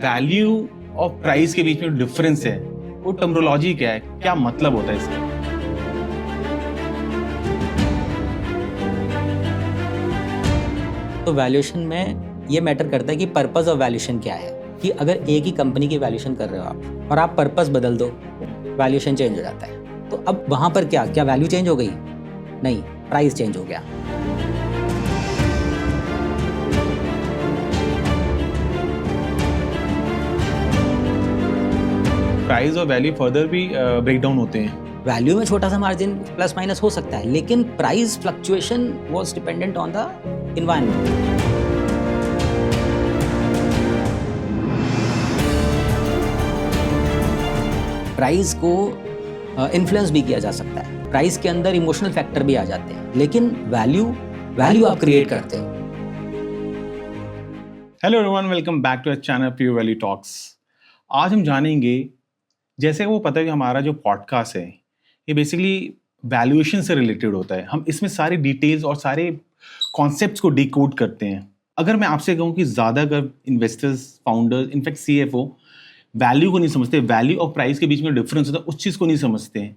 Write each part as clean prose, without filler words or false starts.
Value और price के बीच में डिफरेंस है, वो टर्मिनोलॉजी क्या है, क्या मतलब होता है इसका? तो वैल्यूएशन में ये मैटर करता है कि पर्पस ऑफ वैल्यूएशन क्या है। कि अगर एक ही कंपनी की वैल्यूएशन कर रहे हो आप और आप पर्पस बदल दो, वैल्यूएशन चेंज हो जाता है। तो अब वहाँ पर क्या वैल्यू चेंज हो गई? नहीं, प्राइस चेंज हो गया। प्राइस और वैल्यू फर्दर भी ब्रेक डाउन होते हैं। वैल्यू में छोटा सा मार्जिन प्लस माइनस हो सकता है, लेकिन price fluctuation was dependent on the environment. Price को इन्फ्लुएंस भी किया जा सकता है, प्राइस के अंदर इमोशनल फैक्टर भी आ जाते हैं, लेकिन वैल्यू आप क्रिएट करते हो। Hello everyone, welcome back to our channel pure value talks. आज हम जानेंगे, जैसे वो पता है कि हमारा जो पॉडकास्ट है ये बेसिकली वैल्यूएशन से रिलेटेड होता है। हम इसमें सारे डिटेल्स और सारे कॉन्सेप्ट्स को डिकोड करते हैं। अगर मैं आपसे कहूँ कि ज़्यादातर investors, founders, in fact CFO value को नहीं समझते, वैल्यू और प्राइस के बीच में डिफरेंस होता है उस चीज़ को नहीं समझते हैं।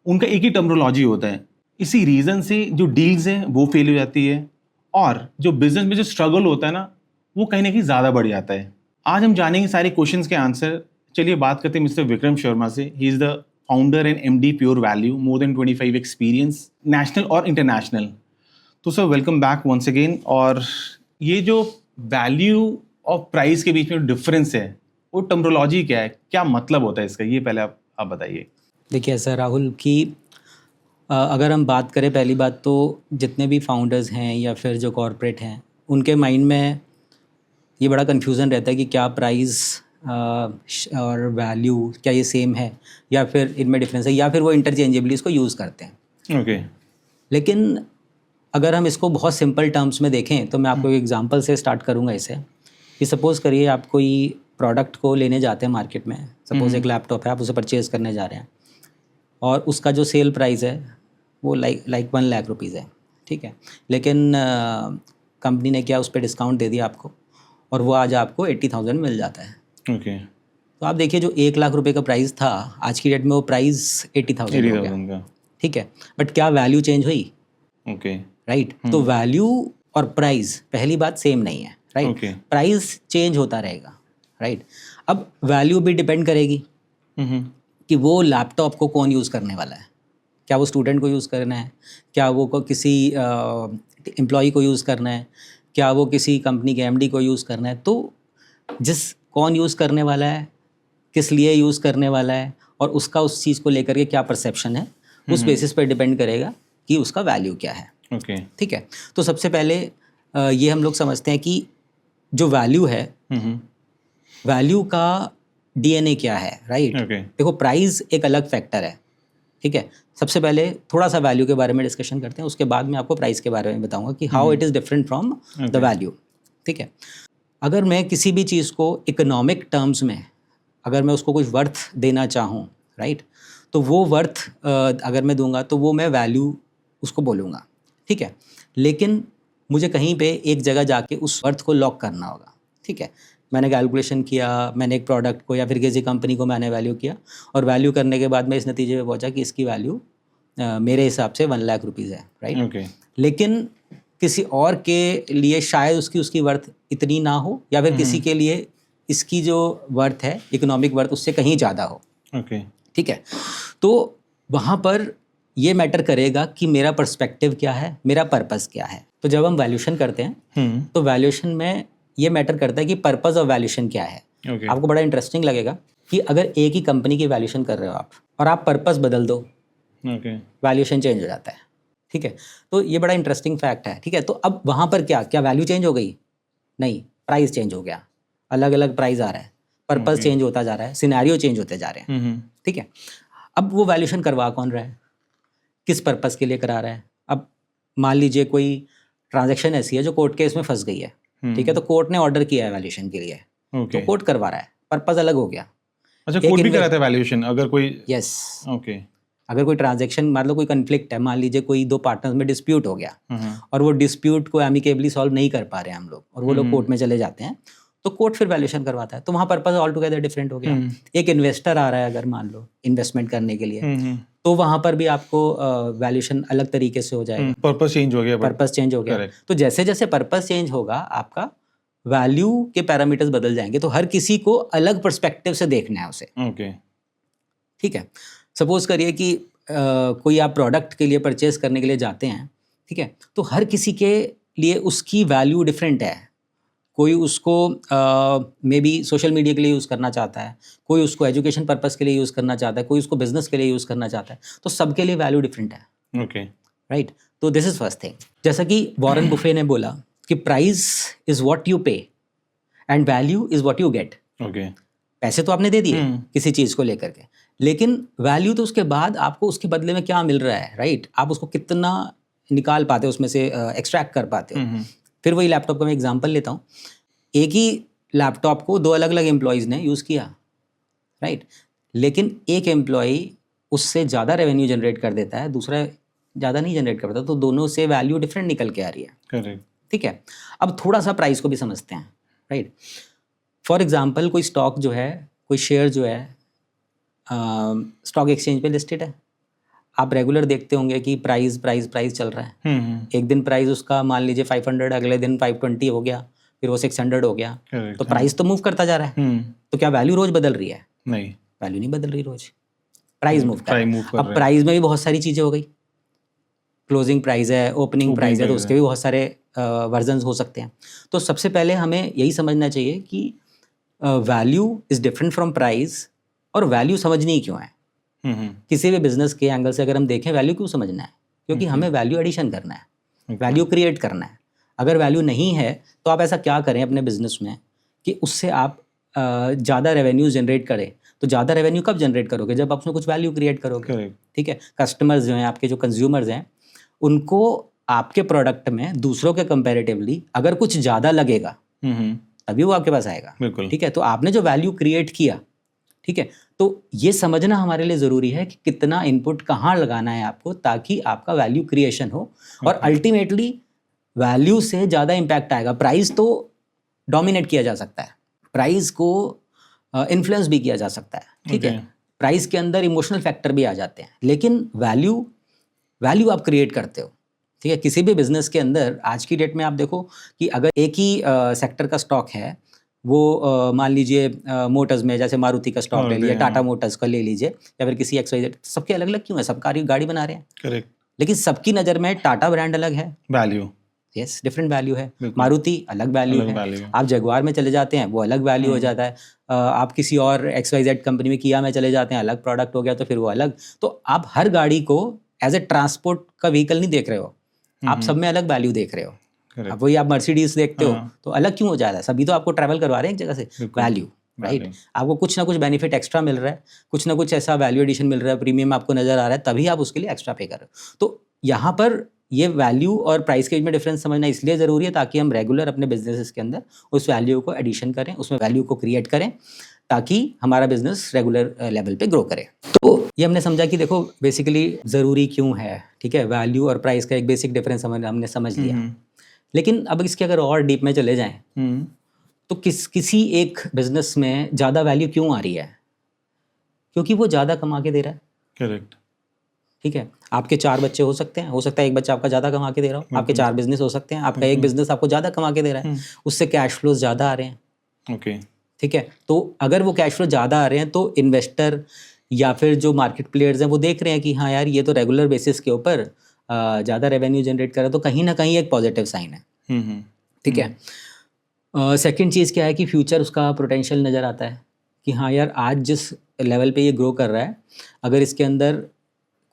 उनका एक ही टर्मिनोलॉजी होता है। इसी रीज़न से जो डील्स हैं वो फेल हो जाती है और जो बिजनेस में जो स्ट्रगल होता है ना, वो कहीं ना कहीं ज़्यादा बढ़ जाता है। आज हम जानेंगे सारे क्वेश्चंस के आंसर। चलिए बात करते हैं मिस्टर विक्रम शर्मा से। He is the founder and MD pure value, more than 25 experience national और इंटरनेशनल। तो sir welcome back once again. और ये जो वैल्यू और प्राइस के बीच में डिफरेंस है, वो टर्मिनोलॉजी क्या है, क्या मतलब होता है इसका, ये पहले आप बताइए। देखिए ऐसा राहुल कि अगर हम बात करें, पहली बात तो जितने भी फाउंडर्स हैं या फिर जो कॉरपोरेट हैं, उनके माइंड में ये बड़ा कन्फ्यूज़न रहता है कि क्या प्राइस और वैल्यू क्या ये सेम है या फिर इनमें डिफरेंस है, या फिर वो इंटरचेंजेबली इसको यूज़ करते हैं। ओके। लेकिन अगर हम इसको बहुत सिंपल टर्म्स में देखें तो मैं आपको एक एग्जांपल से स्टार्ट करूंगा इसे। कि सपोज़ करिए आप कोई प्रोडक्ट को लेने जाते हैं मार्केट में। सपोज़ एक लैपटॉप है, आप उसे परचेज़ करने जा रहे हैं और उसका जो सेल प्राइस है वो लाइक 1 लाख रुपीज़ है, ठीक है। लेकिन कंपनी ने क्या उस पर डिस्काउंट दे दिया आपको और वो आज आपको 80,000 मिल जाता है। ओके। तो आप देखिए, जो 1 लाख रुपए का प्राइस था आज की डेट में वो प्राइस 80,000 हो गया, ठीक है। बट क्या वैल्यू चेंज हुई? Okay, right. तो वैल्यू और प्राइस पहली बात सेम नहीं है, राइट। प्राइस चेंज होता रहेगा, राइट। अब वैल्यू भी डिपेंड करेगी कि वो लैपटॉप को कौन यूज़ करने वाला है। क्या वो स्टूडेंट को यूज़ करना है, क्या वो किसी एम्प्लॉई को यूज़ करना है, क्या वो किसी कंपनी के MD को यूज़ करना है। तो कौन यूज़ करने वाला है, किस लिए यूज़ करने वाला है और उसका उस चीज़ को लेकर के क्या परसेप्शन है, उस बेसिस पर डिपेंड करेगा कि उसका वैल्यू क्या है। ओके, ठीक है। तो सबसे पहले ये हम लोग समझते हैं कि जो वैल्यू है, वैल्यू का DNA क्या है, राइट। देखो, प्राइस एक अलग फैक्टर है, ठीक है। सबसे पहले थोड़ा सा वैल्यू के बारे में डिस्कशन करते हैं, उसके बाद मैं आपको प्राइस के बारे में बताऊंगा कि how it is different from the value, ठीक है। अगर मैं किसी भी चीज़ को इकोनॉमिक टर्म्स में अगर मैं उसको कुछ वर्थ देना चाहूँ, राइट, तो वो वर्थ अगर मैं दूंगा तो वो मैं वैल्यू उसको बोलूँगा, ठीक है। लेकिन मुझे कहीं पे एक जगह जाके उस वर्थ को लॉक करना होगा, ठीक है। मैंने कैलकुलेशन किया, मैंने एक प्रोडक्ट को या फिर किसी कंपनी को मैंने वैल्यू किया और वैल्यू करने के बाद मैं इस नतीजे पे पहुंचा कि इसकी वैल्यू मेरे हिसाब से 1 लाख रुपीज़ है, राइट। लेकिन किसी और के लिए शायद उसकी वर्थ इतनी ना हो, या फिर किसी के लिए इसकी जो वर्थ है, इकोनॉमिक वर्थ, उससे कहीं ज़्यादा हो, ठीक है। तो वहाँ पर ये मैटर करेगा कि मेरा पर्सपेक्टिव क्या है, मेरा पर्पस क्या है। तो जब हम वैल्यूएशन करते हैं तो वैल्यूएशन में ये मैटर करता है कि पर्पस ऑफ वैल्यूएशन क्या है। आपको बड़ा इंटरेस्टिंग लगेगा कि अगर एक ही कंपनी की वैल्यूएशन कर रहे हो आप और आप पर्पस बदल दो, वैल्यूएशन चेंज हो जाता है, ठीक है। तो ये बड़ा इंटरेस्टिंग फैक्ट है, ठीक है। तो अब वहाँ पर क्या वैल्यू चेंज हो गई? नहीं, प्राइस चेंज हो गया। अलग अलग प्राइस आ रहा है, पर्पस चेंज होता जा रहा है, सिनेरियो चेंज होते जा रहे हैं, ठीक है। अब वो वैल्यूएशन करवा कौन रहा है, किस पर्पस के लिए करा रहा है? अब मान लीजिए कोई ट्रांजैक्शन ऐसी है जो कोर्ट केस में फंस गई है, ठीक है। तो कोर्ट ने ऑर्डर किया है वैल्यूएशन के लिए, तो कोर्ट करवा रहा है, पर्पस अलग हो गया। अच्छा, कोर्ट भी कराता है वैल्यूएशन अगर कोई? यस। ओके। अगर कोई ट्रांजैक्शन, मान लो कोई कन्फ्लिक्ट है, मान लीजिए कोई 2 पार्टनर्स में डिस्प्यूट हो गया और वो डिस्प्यूट को एमिकेबली सॉल्व नहीं कर पा रहे हैं हम लोग, और वो लोग कोर्ट में चले जाते हैं, तो कोर्ट फिर वैल्यूएशन करवाता है, तो वहाँ पर्पस ऑल टुगेदर डिफरेंट हो गया। एक इन्वेस्टर आ रहा है अगर मान लो इन्वेस्टमेंट करने के लिए, तो वहाँ पर भी आपको वैल्यूएशन अलग तरीके से हो जाएगा, पर्पस चेंज हो गया, पर्पस चेंज हो गया। तो जैसे जैसे पर्पस चेंज होगा आपका वैल्यू के पैरामीटर्स बदल जाएंगे, तो हर किसी को अलग पर्सपेक्टिव से देखना है उसे। ठीक है, सपोज करिए कि कोई आप प्रोडक्ट के लिए परचेज करने के लिए जाते हैं, ठीक है, तो हर किसी के लिए उसकी वैल्यू डिफरेंट है। कोई उसको मे बी सोशल मीडिया के लिए यूज़ करना चाहता है, कोई उसको एजुकेशन पर्पस के लिए यूज़ करना चाहता है, कोई उसको बिजनेस के लिए यूज़ करना चाहता है, तो सबके लिए वैल्यू डिफरेंट है। ओके, राइट, तो दिस इज फर्स्ट थिंग। जैसा कि वॉरेन बुफे ने बोला कि प्राइस इज व्हाट यू पे and value is what you get. Okay, पैसे तो आपने दे दिए किसी चीज़ को लेकर के, लेकिन वैल्यू तो उसके बाद आपको उसके बदले में क्या मिल रहा है, राइट? आप उसको कितना निकाल पाते हो उसमें से, एक्सट्रैक्ट कर पाते हो। फिर वही लैपटॉप का मैं एग्जांपल लेता हूँ। एक ही लैपटॉप को 2 अलग अलग एम्प्लॉयज़ ने यूज़ किया, राइट, लेकिन एक एम्प्लॉय उससे ज़्यादा रेवेन्यू जनरेट कर देता है, दूसरा ज़्यादा नहीं जनरेट कर पाता, तो दोनों से वैल्यू डिफरेंट निकल के आ रही है। करेक्ट। ठीक है, अब थोड़ा सा प्राइस को भी समझते हैं, राइट। फॉर एग्जांपल कोई स्टॉक जो है, कोई शेयर जो है स्टॉक एक्सचेंज पे लिस्टेड है, आप रेगुलर देखते होंगे कि प्राइस प्राइस प्राइस चल रहा है। एक दिन प्राइस उसका मान लीजिए 500, अगले दिन 520 हो गया, फिर वो 600 हो गया, तो प्राइस तो मूव करता जा रहा है। तो क्या वैल्यू रोज बदल रही है? नहीं, वैल्यू नहीं बदल रही रोज, प्राइस मूव कर रहा है। अब प्राइस में भी बहुत सारी चीज़ें हो गई, क्लोजिंग प्राइस है, ओपनिंग प्राइस है, तो उसके भी बहुत सारे वर्जन्स हो सकते हैं। तो सबसे पहले हमें यही समझना चाहिए कि value is different from price, और वैल्यू समझनी क्यों है। किसी भी बिजनेस के एंगल से अगर हम देखें, वैल्यू क्यों समझना है? क्योंकि हमें वैल्यू एडिशन करना है, वैल्यू क्रिएट करना है। अगर वैल्यू नहीं है तो आप ऐसा क्या करें अपने बिजनेस में कि उससे आप ज़्यादा रेवेन्यू जनरेट करें। तो ज़्यादा रेवेन्यू कब जनरेट करोगे? जब आप उसमें कुछ वैल्यू क्रिएट करोगे। ठीक है, कस्टमर्स जो हैं, आपके जो कंज्यूमर्स हैं, उनको आपके प्रोडक्ट में दूसरों के कंपैरेटिवली अगर कुछ ज़्यादा लगेगा तभी वो आपके पास आएगा। ठीक है, तो आपने जो वैल्यू क्रिएट किया, ठीक है, तो ये समझना हमारे लिए ज़रूरी है कि कितना इनपुट कहाँ लगाना है आपको, ताकि आपका वैल्यू क्रिएशन हो। और अल्टीमेटली वैल्यू से ज़्यादा इम्पैक्ट आएगा। प्राइस तो डोमिनेट किया जा सकता है, प्राइस को इन्फ्लुएंस भी किया जा सकता है। ठीक है, प्राइस के अंदर इमोशनल फैक्टर भी आ जाते हैं, लेकिन वैल्यू आप क्रिएट करते हो। ठीक है, किसी भी बिजनेस के अंदर आज की डेट में आप देखो कि अगर एक ही सेक्टर का स्टॉक है, वो मान लीजिए मोटर्स में जैसे मारुति का स्टॉक ले लीजिए, टाटा मोटर्स का ले लीजिए, या फिर किसी XYZ, सबके अलग अलग क्यों है? सब गाड़ी बना रहे हैं, करेक्ट, लेकिन सबकी नज़र में टाटा ब्रांड अलग है, वैल्यू, यस, डिफरेंट वैल्यू है। मारुति अलग वैल्यू है। आप जगुआर में चले जाते हैं, वो अलग वैल्यू हो जाता है। आप किसी और XYZ कंपनी में, किया में चले जाते हैं, अलग प्रोडक्ट हो गया, तो फिर वो अलग। तो आप हर गाड़ी को एज ए ट्रांसपोर्ट का व्हीकल नहीं देख रहे हो, आप सब में अलग वैल्यू देख रहे हो। अब वही आप मर्सिडीज देखते हो तो अलग क्यों हो जा रहा है? सभी तो आपको ट्रैवल करवा रहे हैं एक जगह से, वैल्यू, राइट। आपको कुछ ना कुछ बेनिफिट एक्स्ट्रा मिल रहा है, कुछ ना कुछ ऐसा वैल्यू एडिशन मिल रहा है, प्रीमियम आपको नजर आ रहा है, तभी आप उसके लिए एक्स्ट्रा पे कर रहे हो। तो यहाँ पर ये वैल्यू और प्राइस के बीच में डिफरेंस समझना इसलिए ज़रूरी है ताकि हम रेगुलर अपने बिजनेस के अंदर उस वैल्यू को एडिशन करें, उसमें वैल्यू को क्रिएट करें, ताकि हमारा बिजनेस रेगुलर लेवल पे ग्रो करे। तो ये हमने समझा कि देखो बेसिकली ज़रूरी क्यों है। ठीक है, वैल्यू और प्राइस का एक बेसिक डिफरेंस हमने समझ लिया। लेकिन अब इसके अगर और डीप में चले जाएं तो किसी एक बिजनेस में ज़्यादा वैल्यू क्यों आ रही है? क्योंकि वो ज़्यादा कमा के दे रहा है, करेक्ट। ठीक है, आपके 4 बच्चे हो सकते हैं, हो सकता है एक बच्चा आपका ज़्यादा कमा के दे रहा हो, आपके 4 बिजनेस हो सकते हैं, आपका एक बिजनेस आपको ज़्यादा कमा के दे रहा है, उससे कैश फ्लोज ज़्यादा आ रहे हैं। ओके, ठीक है, तो अगर वो कैश फ्लो ज़्यादा आ रहे हैं तो इन्वेस्टर या फिर जो मार्केट प्लेयर्स हैं वो देख रहे हैं कि हाँ यार, ये तो रेगुलर बेसिस के ऊपर ज़्यादा रेवेन्यू जनरेट कर रहा है, तो कहीं ना कहीं एक पॉजिटिव साइन है। ठीक है, सेकंड चीज़ क्या है कि फ्यूचर उसका पोटेंशियल नज़र आता है कि हाँ यार, आज जिस लेवल पे ये ग्रो कर रहा है, अगर इसके अंदर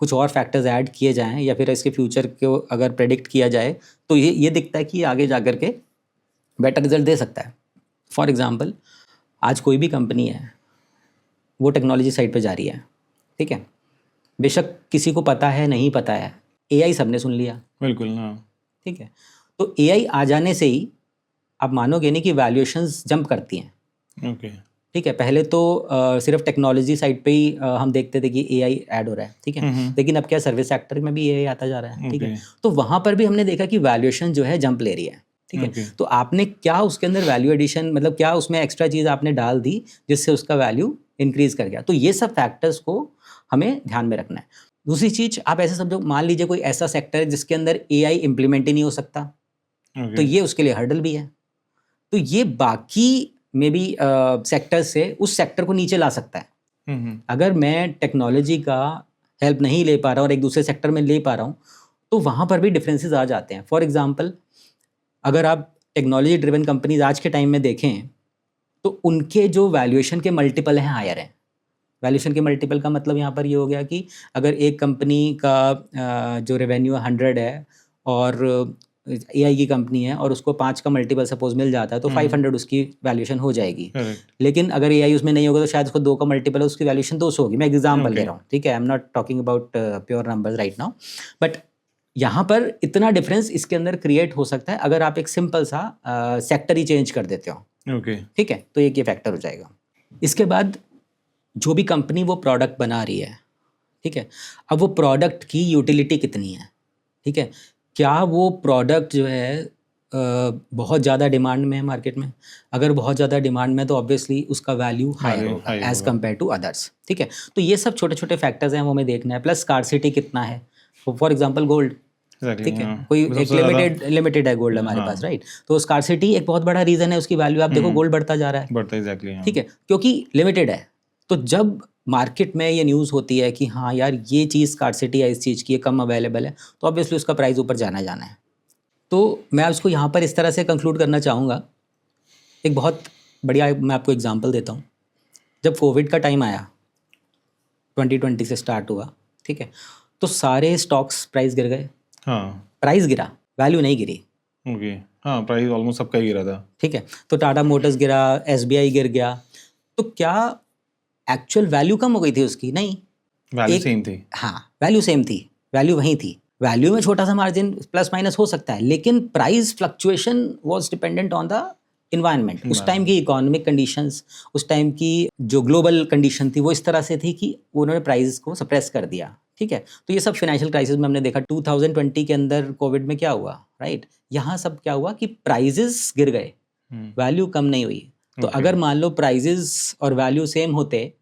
कुछ और फैक्टर्स ऐड किए जाएं या फिर इसके फ्यूचर को अगर प्रेडिक्ट किया जाए तो ये दिखता है कि आगे जा कर के बेटर रिजल्ट दे सकता है। फॉर एग्ज़ाम्पल, आज कोई भी कंपनी है वो टेक्नोलॉजी साइड पे जा रही है, ठीक है, बेशक किसी को पता है नहीं पता है, AI सबने सुन लिया, बिल्कुल, हाँ, ठीक है, तो AI आ जाने से ही आप मानोगे नहीं कि वैल्यूएशंस जंप करती हैं। ओके, ठीक है, पहले तो सिर्फ टेक्नोलॉजी साइड पे ही हम देखते थे कि AI ऐड हो रहा है, ठीक है, लेकिन अब क्या सर्विस सेक्टर में भी AI आता जा रहा है, ठीक है, तो वहाँ पर भी हमने देखा कि वैल्यूएशन जो है जंप ले रही है। ठीक है। तो आपने क्या उसके अंदर वैल्यू एडिशन, मतलब क्या उसमें एक्स्ट्रा चीज़ आपने डाल दी जिससे उसका वैल्यू इंक्रीज कर गया। तो ये सब फैक्टर्स को हमें ध्यान में रखना है। दूसरी चीज़, आप ऐसे समझो, मान लीजिए कोई ऐसा सेक्टर है जिसके अंदर AI इम्प्लीमेंट ही नहीं हो सकता, तो ये उसके लिए हर्डल भी है। तो ये बाकी मे बी सेक्टर से उस सेक्टर को नीचे ला सकता है। अगर मैं टेक्नोलॉजी का हेल्प नहीं ले पा रहा और एक दूसरे सेक्टर में ले पा रहा हूँ, तो वहाँ पर भी डिफरेंसेस आ जाते हैं। फॉर एग्जांपल, अगर आप टेक्नोलॉजी ड्रिवन कंपनीज आज के टाइम में देखें तो उनके जो वैल्यूएशन के मल्टीपल हैं हायर हैं। वैल्यूएशन के मल्टीपल का मतलब यहाँ पर ये हो गया कि अगर एक कंपनी का जो रेवेन्यू 100 है और AI की कंपनी है और उसको 5 का मल्टीपल सपोज मिल जाता है, तो 500 उसकी वैल्यूएशन हो जाएगी। लेकिन अगर AI उसमें नहीं होगा तो शायद उसको 2 का मल्टीपल है, उसकी वैल्यूएशन 200 होगी। मैं एग्जाम्पल ले रहा हूँ, ठीक है। I am not talking about pure numbers right now, but यहाँ पर इतना डिफरेंस इसके अंदर क्रिएट हो सकता है अगर आप एक सिंपल सा सेक्टर ही चेंज कर देते हो। ठीक है, तो एक ये फैक्टर हो जाएगा। इसके बाद जो भी कंपनी वो प्रोडक्ट बना रही है, ठीक है, अब वो प्रोडक्ट की यूटिलिटी कितनी है, ठीक है, क्या वो प्रोडक्ट जो है बहुत ज़्यादा डिमांड में है मार्केट में। अगर बहुत ज़्यादा डिमांड में तो ऑब्वियसली उसका वैल्यू हायर होगा एज़ कम्पेयर टू अदर्स। ठीक है, तो ये सब छोटे छोटे फैक्टर्स हैं, वो हमें देखना है। प्लस स्कार्सिटी कितना है, फॉर एग्जांपल गोल्ड, ठीक है, कोई एक लिमिटेड है गोल्ड हमारे पास, राइट। तो स्कार्सिटी एक बहुत बड़ा रीज़न है उसकी वैल्यू। आप देखो गोल्ड बढ़ता जा रहा है, ठीक है, क्योंकि लिमिटेड है। तो जब मार्केट में ये न्यूज़ होती है कि हाँ यार ये चीज़ स्कार्सिटी है, इस चीज़ की, ये कम अवेलेबल है, तो ऑब्वियसली उसका प्राइस ऊपर जाना है। तो मैं उसको यहाँ पर इस तरह से कंक्लूड करना चाहूँगा। एक बहुत बढ़िया मैं आपको एग्जांपल देता हूँ। जब कोविड का टाइम आया, 2020 से स्टार्ट हुआ, ठीक है, तो सारे स्टॉक्स प्राइस गिर गए। हाँ, प्राइस गिरा, वैल्यू नहीं गिरी। ओके, हाँ, प्राइस ऑलमोस्ट सबका गिरा था। ठीक है, तो टाटा मोटर्स गिरा, SBI गिर गया। तो क्या एक्चुअल वैल्यू कम हो गई थी उसकी? नहीं, वैल्यू सेम थी। हाँ, वैल्यू सेम थी, वैल्यू वहीं थी। वैल्यू में छोटा सा मार्जिन प्लस माइनस हो सकता है, लेकिन price fluctuation was dependent on the environment. उस टाइम की इकोनॉमिक कंडीशंस, उस टाइम की जो ग्लोबल कंडीशन थी वो इस तरह से थी कि उन्होंने प्राइस को सप्रेस कर दिया। ठीक है, तो ये सब फाइनेंशियल क्राइसिस में हमने देखा। 2020 के अंदर कोविड में क्या हुआ, राइट, यहाँ सब क्या हुआ कि प्राइजेस गिर गए, वैल्यू कम नहीं हुई। तो अगर मान लो प्राइजेस और वैल्यू सेम होते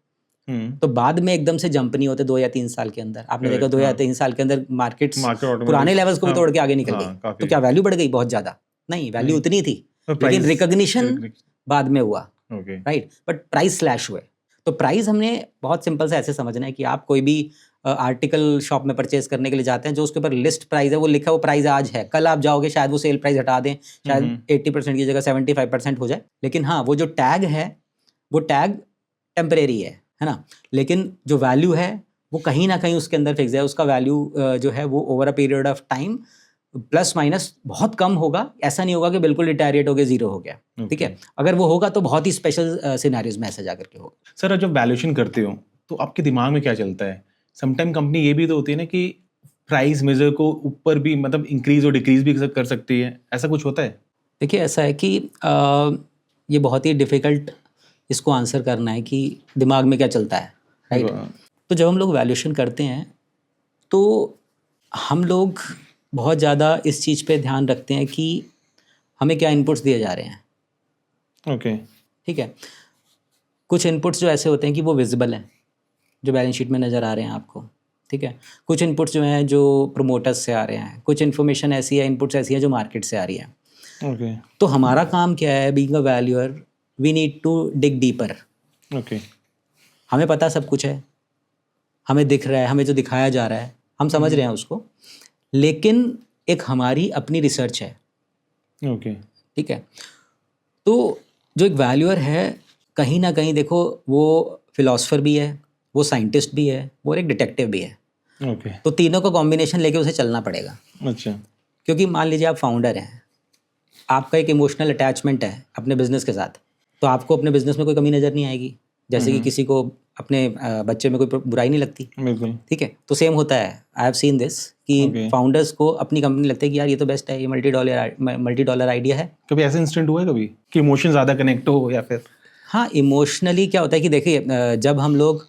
तो बाद में एकदम से जंप नहीं होते 2 या 3 साल के अंदर। आपने देखा 2 या 3 साल के अंदर मार्केट्स पुराने लेवल्स को भी तोड़ के आगे निकल गई। तो क्या वैल्यू बढ़ गई बहुत ज्यादा? नहीं, वैल्यू उतनी थी, लेकिन रिकॉग्निशन बाद में हुआ, राइट, बट प्राइस स्लैश हुए। तो प्राइस हमने बहुत सिंपल से ऐसे समझना है कि आप कोई भी आर्टिकल शॉप में परचेज करने के लिए जाते हैं, जो उसके ऊपर लिस्ट प्राइस है वो लिखा है, वो प्राइस आज है, कल आप जाओगे शायद वो सेल प्राइस हटा दें, शायद 80% की जगह 75% हो जाए। लेकिन हाँ, वो जो टैग है वो टैग टेम्परेरी है ना, लेकिन जो वैल्यू है वो कहीं ना कहीं उसके अंदर फिक्स है। उसका वैल्यू जो है वो over a period of time plus minus बहुत कम होगा। ऐसा नहीं होगा कि बिल्कुल डिटेरिएट हो गया, जीरो हो गया। ठीक है, अगर वो होगा तो बहुत ही स्पेशल सिनेरियोज में ऐसा जाकर के होगा। सर, जब वैल्यूएशन करते हो तो आपके दिमाग में क्या चलता है? समटाइम कंपनी ये भी तो होती है ना कि प्राइस मेजर को ऊपर भी मतलब इंक्रीज और डिक्रीज भी कर सकती है, ऐसा कुछ होता है? देखिए, ऐसा है कि ये बहुत ही डिफ़िकल्ट इसको आंसर करना है कि दिमाग में क्या चलता है, राइट। तो जब हम लोग वैल्यूएशन करते हैं तो हम लोग बहुत ज़्यादा इस चीज़ पे ध्यान रखते हैं कि हमें क्या इनपुट्स दिए जा रहे हैं। ओके, ठीक है, कुछ इनपुट्स जो ऐसे होते हैं कि वो विजिबल हैं, जो बैलेंस शीट में नज़र आ रहे हैं आपको। ठीक है, कुछ इनपुट्स जो हैं जो प्रोमोटर्स से आ रहे हैं, कुछ इन्फॉर्मेशन ऐसी है, इनपुट्स ऐसी है जो मार्केट से आ रही है। ओके, तो हमारा काम क्या है, being a valuer, we need to dig deeper. Okay, हमें पता सब कुछ है, हमें दिख रहा है, हमें जो दिखाया जा रहा है हम समझ रहे हैं उसको, लेकिन एक हमारी अपनी रिसर्च है। ओके, ठीक है, तो जो एक वैल्यूअर है कहीं ना कहीं देखो वो फिलोसफर भी है, वो साइंटिस्ट भी है, वो एक डिटेक्टिव भी है। ओके, तो तीनों का कॉम्बिनेशन लेके उसे चलना पड़ेगा। अच्छा, क्योंकि मान लीजिए आप फाउंडर हैं, आपका एक इमोशनल अटैचमेंट है अपने बिजनेस के साथ, तो आपको अपने बिजनेस में कोई कमी नज़र नहीं आएगी। जैसे कि किसी को अपने बच्चे में कोई बुराई नहीं लगती। बिल्कुल, ठीक है, तो सेम होता है। आई हैव सीन दिस कि फाउंडर्स को अपनी कंपनी लगता है कि यार ये तो बेस्ट है, ये मल्टी डॉलर आइडिया है। कभी ऐसा इंसिडेंट हुआ है कभी कि इमोशन ज़्यादा कनेक्ट हो या फिर? हाँ, इमोशनली क्या होता है कि देखिए, जब हम लोग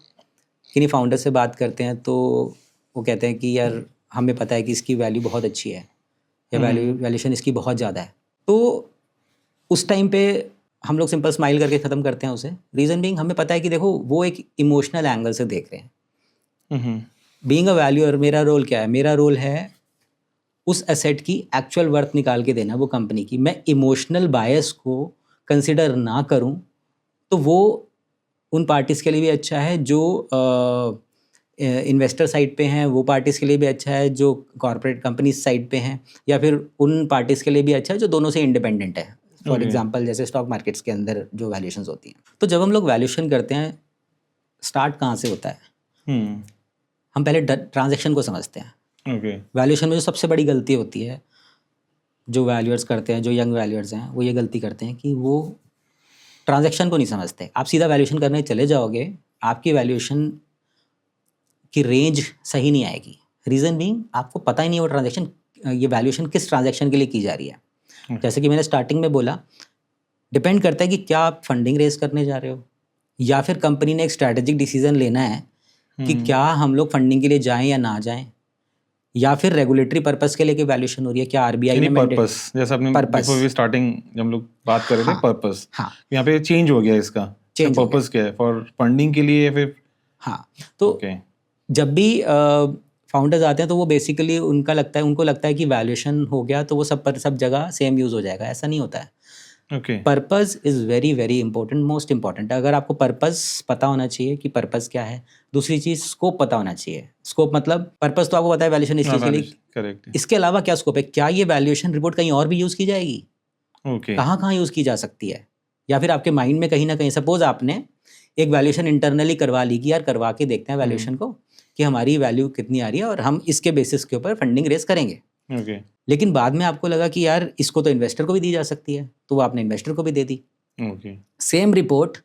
किन्हीं फाउंडर से बात करते हैं तो वो कहते हैं कि यार हमें पता है कि इसकी वैल्यू बहुत अच्छी है या वैल्यूएशन इसकी बहुत ज़्यादा है। तो उस टाइम पे हम लोग सिंपल स्माइल करके ख़त्म करते हैं उसे। रीज़न बीइंग हमें पता है कि देखो वो एक इमोशनल एंगल से देख रहे हैं। बीइंग अ वैल्यूअर मेरा रोल क्या है? मेरा रोल है उस एसेट की एक्चुअल वर्थ निकाल के देना वो कंपनी की। मैं इमोशनल बायस को कंसिडर ना करूं तो वो उन पार्टीज़ के लिए भी अच्छा है जो इन्वेस्टर साइड पे हैं, वो पार्टीज़ के लिए भी अच्छा है जो कॉर्पोरेट कंपनी साइड पे हैं, या फिर उन पार्टीज़ के लिए भी अच्छा है जो दोनों से इंडिपेंडेंट है। फॉर एग्जांपल जैसे स्टॉक मार्केट्स के अंदर जो वैल्यूएशंस होती हैं। तो जब हम लोग वैल्यूएशन करते हैं, स्टार्ट कहाँ से होता है? हम पहले ट्रांजैक्शन को समझते हैं। वैल्यूएशन में जो सबसे बड़ी गलती होती है जो वैल्यूअर्स करते हैं, जो यंग वैल्यूअर्स हैं, वो ये गलती करते हैं कि वो ट्रांजैक्शन को नहीं समझते। आप सीधा वैल्यूएशन करने चले जाओगे, आपकी वैल्यूएशन की रेंज सही नहीं आएगी। रीज़न बीइंग आपको पता ही नहीं वो ट्रांजैक्शन, ये वैल्यूएशन किस ट्रांजैक्शन के लिए की जा रही है। जैसे कि मैंने स्टार्टिंग में बोला, डिपेंड करता है कि क्या आप फंडिंग रेज करने जा रहे हो, या फिर कंपनी ने एक स्ट्रैटेजिक डिसीजन लेना है कि क्या हम लोग फंडिंग के लिए जाएं या ना जाएं, या फिर रेगुलेटरी पर्पस के लिए की वैल्यूएशन हो रही है। क्या आरबीआई ने पर्पस, जैसे आपने बिफोर वी स्टार्टिंग जब हम लोग बात कर रहे थे पर्पस, यहाँ पे चेंज हो गया इसका। पर्पस क्या है? फॉर फंडिंग के लिए या फिर? हाँ, तो जब भी फाउंडर्स आते हैं तो वो बेसिकली उनको लगता है कि वैल्यूएशन हो गया तो वो सब जगह सेम यूज़ हो जाएगा। ऐसा नहीं होता है। Purpose is very very important, most important. अगर आपको पर्पस पता होना चाहिए कि पर्पस क्या है। दूसरी चीज़ स्कोप पता होना चाहिए। स्कोप मतलब पर्पस तो आपको पता है वैल्यूएशन इस चीज़ के लिए, करेक्ट। इसके अलावा क्या स्कोप है? क्या ये वैल्यूएशन रिपोर्ट कहीं और भी यूज़ की जाएगी? कहाँ यूज़ की जा सकती है? या फिर आपके माइंड में कहीं ना कहीं, सपोज आपने एक वैल्यूएशन इंटरनली करवा ली कि यार करवा के देखते हैं वैल्यूएशन को कि हमारी वैल्यू कितनी आ रही है और हम इसके बेसिस के ऊपर फंडिंग रेस करेंगे। लेकिन बाद में आपको लगा कि यार इसको तो इन्वेस्टर को भी दी जा सकती है, तो वो आपने इन्वेस्टर को भी दे दी। सेम रिपोर्ट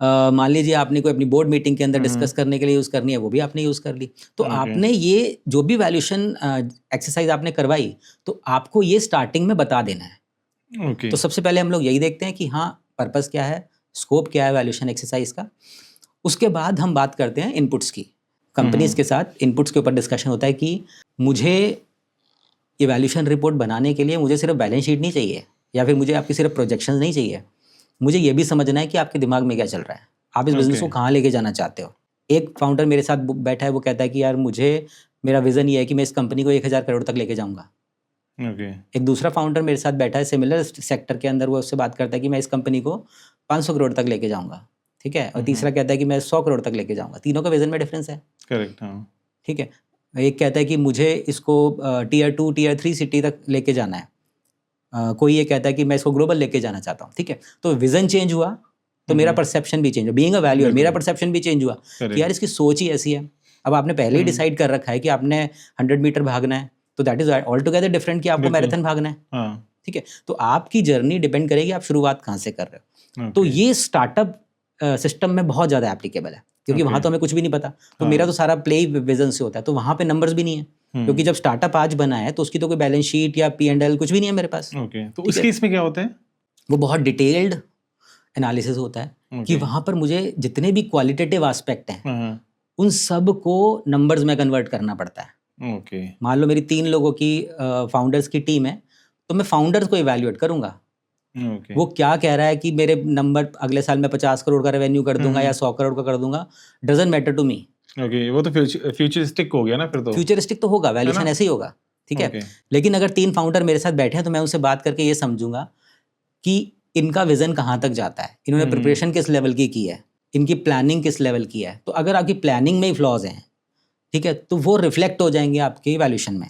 मान लीजिए आपने कोई अपनी बोर्ड मीटिंग के अंदर डिस्कस करने के लिए यूज़ करनी है, वो भी आपने यूज़ कर ली। तो आपने ये जो भी वैल्यूएशन एक्सरसाइज आपने करवाई, तो आपको ये स्टार्टिंग में बता देना है। तो सबसे पहले हम लोग यही देखते हैं कि हाँ पर्पस क्या है, स्कोप क्या है वैल्यूएशन एक्सरसाइज का। उसके बाद हम बात करते हैं इनपुट्स की। कंपनीज के साथ इनपुट्स के ऊपर डिस्कशन होता है कि मुझे ये वैल्यूएशन रिपोर्ट बनाने के लिए मुझे सिर्फ बैलेंस शीट नहीं चाहिए, या फिर मुझे आपकी सिर्फ प्रोजेक्शंस नहीं चाहिए। मुझे ये भी समझना है कि आपके दिमाग में क्या चल रहा है, आप इस बिजनेस को कहाँ लेके जाना चाहते हो। एक फाउंडर मेरे साथ बैठा है, वो कहता है कि यार मेरा विजन ये है कि मैं इस कंपनी को 1000 करोड़ तक लेके जाऊँगा। एक दूसरा फाउंडर मेरे साथ बैठा है सिमिलर सेक्टर के अंदर, वो उससे बात करता है कि मैं इस कंपनी को 500 करोड़ तक लेके जाऊँगा। ठीक है। और तीसरा कहता है कि मैं 100 करोड़ तक लेके जाऊँगा। तीनों का विजन में डिफरेंस है। करेक्ट। हाँ, ठीक है। एक कहता है कि मुझे इसको टियर 2 टियर 3 सिटी तक लेके जाना है। कोई ये कहता है कि मैं इसको ग्लोबल लेके जाना चाहता हूँ। ठीक है। तो विजन चेंज हुआ तो मेरा परसेप्शन भी चेंज हुआ। बीइंग अ वैल्यूअर मेरा परसेप्शन भी चेंज हुआ कि यार इसकी सोच ही ऐसी है। अब आपने पहले ही डिसाइड कर रखा है कि आपने 100 मीटर भागना है, तो that is all together different कि आपको मैराथन भागना है। ठीक है। तो आपकी जर्नी डिपेंड करेगी आप शुरुआत कहाँ से कर रहे हो। तो ये स्टार्टअप सिस्टम में बहुत ज़्यादा एप्लीकेबल है, क्योंकि वहाँ तो हमें कुछ भी नहीं पता। तो मेरा तो सारा प्ले विजन से होता है, तो वहाँ पे नंबर्स भी नहीं है। क्योंकि जब स्टार्टअप आज बना है तो उसकी तो कोई बैलेंस शीट या P&L कुछ भी नहीं है मेरे पास। तो उस केस में क्या होता है? वो बहुत डिटेल्ड एनालिसिस होता है कि वहाँ पर मुझे जितने भी क्वालिटेटिव एस्पेक्ट हैं उन सब को नंबर्स में कन्वर्ट करना पड़ता है। मान लो मेरी 3 लोगों की फाउंडर्स की टीम है, तो मैं फाउंडर्स को इवैल्यूएट करूंगा। वो क्या कह रहा है कि मेरे नंबर अगले साल में 50 करोड़ का रेवेन्यू कर दूंगा या 100 करोड़ का कर दूंगा, डजंट मैटर टू मी। वो तो फ्यूचरिस्टिक हो गया ना। फिर तो फ्यूचरिस्टिक तो होगा, वैल्यूएशन ऐसे ही होगा। ठीक है। लेकिन अगर 3 फाउंडर मेरे साथ बैठे हैं तो मैं उनसे बात करके ये समझूंगा कि इनका विजन कहाँ तक जाता है, इन्होंने प्रिपरेशन किस लेवल की है, इनकी प्लानिंग किस लेवल की है। तो अगर आपकी प्लानिंग में ही फ्लॉज हैं, ठीक है, तो वो रिफ्लेक्ट हो जाएंगे आपके वैल्यूएशन में।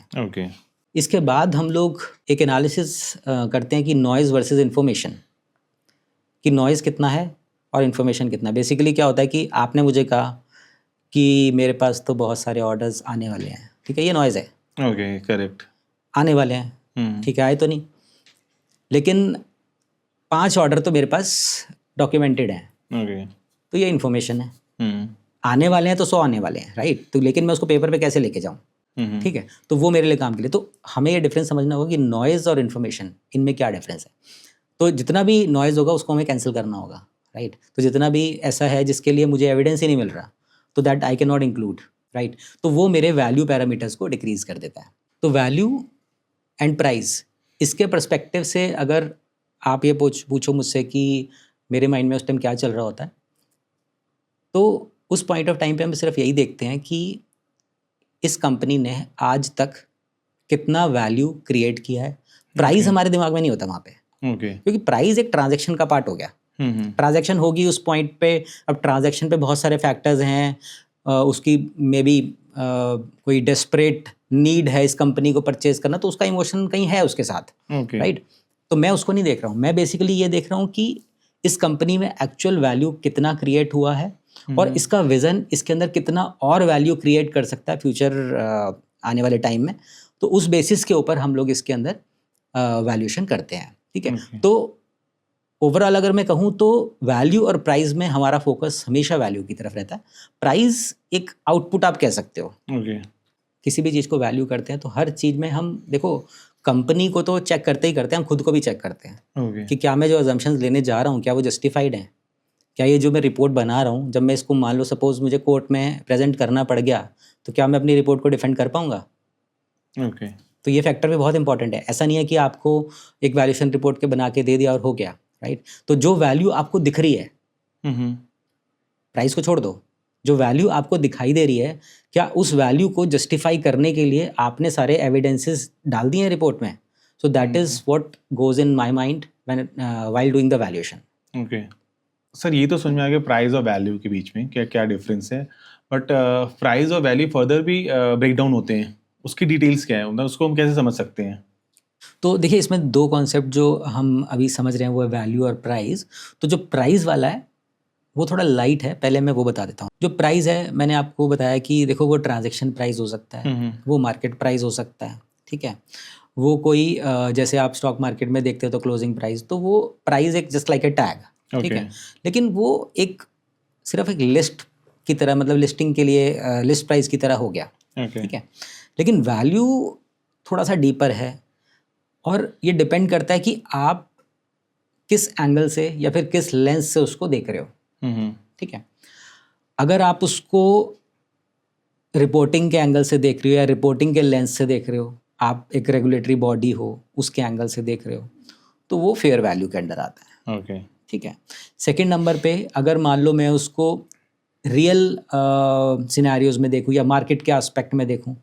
इसके बाद हम लोग एक एनालिसिस करते हैं कि नॉइज़ वर्सेस इन्फॉर्मेशन, कि नॉइज़ कितना है और इन्फॉर्मेशन कितना। बेसिकली क्या होता है कि आपने मुझे कहा कि मेरे पास तो बहुत सारे ऑर्डर्स आने वाले हैं। ठीक है, ये नॉइज़ है। करेक्ट। आने वाले हैं, ठीक है, आए तो नहीं, लेकिन 5 ऑर्डर तो मेरे पास डॉक्यूमेंटेड हैं। तो ये इन्फॉर्मेशन है। आने वाले हैं तो 100 आने वाले हैं, राइट। तो लेकिन मैं उसको पेपर पे कैसे लेके जाऊँ? ठीक है। तो वो मेरे लिए काम के लिए। तो हमें ये डिफरेंस समझना होगा कि नॉइज़ और इन्फॉर्मेशन, इनमें क्या डिफरेंस है। तो जितना भी नॉइज़ होगा उसको हमें कैंसिल करना होगा, राइट। तो जितना भी ऐसा है जिसके लिए मुझे एविडेंस ही नहीं मिल रहा, तो that I can not include, right. तो वो मेरे वैल्यू पैरामीटर्स को डिक्रीज कर देता है। तो वैल्यू एंड प्राइस, इसके पर्सपेक्टिव से अगर आप ये पूछो मुझसे कि मेरे माइंड में उस टाइम क्या चल रहा होता है, तो उस पॉइंट ऑफ टाइम पे हम सिर्फ यही देखते हैं कि इस कंपनी ने आज तक कितना वैल्यू क्रिएट किया है। प्राइस हमारे दिमाग में नहीं होता वहाँ पे, क्योंकि प्राइस एक ट्रांजैक्शन का पार्ट हो गया। ट्रांजैक्शन होगी उस पॉइंट पे, अब ट्रांजैक्शन पे बहुत सारे फैक्टर्स हैं, उसकी मे बी कोई डेस्परेट नीड है इस कंपनी को परचेज करना, तो उसका इमोशन कहीं है उसके साथ, राइट? तो मैं उसको नहीं देख रहा हूँ, मैं बेसिकली ये देख रहा हूँ कि इस कंपनी में एक्चुअल वैल्यू कितना क्रिएट हुआ है और इसका विजन इसके अंदर कितना और वैल्यू क्रिएट कर सकता है फ्यूचर आने वाले टाइम में। तो उस बेसिस के ऊपर हम लोग इसके अंदर वैल्यूएशन करते हैं, ठीक है? तो ओवरऑल अगर मैं कहूँ तो वैल्यू और प्राइस में हमारा फोकस हमेशा वैल्यू की तरफ रहता है। प्राइस एक आउटपुट आप कह सकते हो। किसी भी चीज़ को वैल्यू करते हैं तो हर चीज़ में हम देखो, कंपनी को तो चेक करते ही करते हैं, हम खुद को भी चेक करते हैं कि क्या मैं जो अजम्पशंस लेने जा रहा हूँ क्या वो जस्टिफाइड हैं, क्या ये जो मैं रिपोर्ट बना रहा हूँ, जब मैं इसको मान लो सपोज मुझे कोर्ट में प्रेजेंट करना पड़ गया, तो क्या मैं अपनी रिपोर्ट को डिफेंड कर पाऊँगा? तो ये फैक्टर भी बहुत इंपॉर्टेंट है। ऐसा नहीं है कि आपको एक वैल्यूएशन रिपोर्ट के बना के दे दिया और हो गया, राइट? तो जो वैल्यू आपको दिख रही है, प्राइस को छोड़ दो, जो वैल्यू आपको दिखाई दे रही है, क्या उस वैल्यू को जस्टिफाई करने के लिए आपने सारे एविडेंसेस डाल दिए हैं रिपोर्ट में? So that is what goes in my mind when while doing the valuation. Sir ये तो समझ में आ गया प्राइस और वैल्यू के बीच में क्या क्या डिफरेंस है, बट प्राइस और वैल्यू फर्दर भी ब्रेक डाउन होते हैं, उसकी डिटेल्स क्या है, मतलब उसको हम कैसे समझ सकते हैं? तो देखिए, इसमें दो कॉन्सेप्ट जो हम अभी समझ रहे हैं वो है वैल्यू और प्राइस। तो जो प्राइस वाला है वो थोड़ा लाइट है, पहले मैं वो बता देता हूँ। जो प्राइस है मैंने आपको बताया कि देखो वो ट्रांजैक्शन प्राइस हो सकता है, वो मार्केट प्राइस हो सकता है, ठीक है? वो कोई जैसे आप स्टॉक मार्केट में देखते हो तो क्लोजिंग प्राइस, तो वो प्राइस एक जस्ट लाइक ए टैग, ठीक है? लेकिन वो एक सिर्फ एक लिस्ट की तरह, मतलब लिस्टिंग के लिए लिस्ट प्राइस की तरह हो गया, ठीक है? लेकिन वैल्यू थोड़ा सा डीपर है और ये डिपेंड करता है कि आप किस एंगल से या फिर किस लेंस से उसको देख रहे हो, ठीक है? अगर आप उसको रिपोर्टिंग के एंगल से देख रहे हो या रिपोर्टिंग के लेंस से देख रहे हो, आप एक रेगुलेटरी बॉडी हो उसके एंगल से देख रहे हो, तो वो फेयर वैल्यू के अंडर आता है, ठीक है? सेकंड नंबर पे अगर मान लो मैं उसको रियल सिनेरियोज में देखूँ या मार्केट के एस्पेक्ट में देखूँ,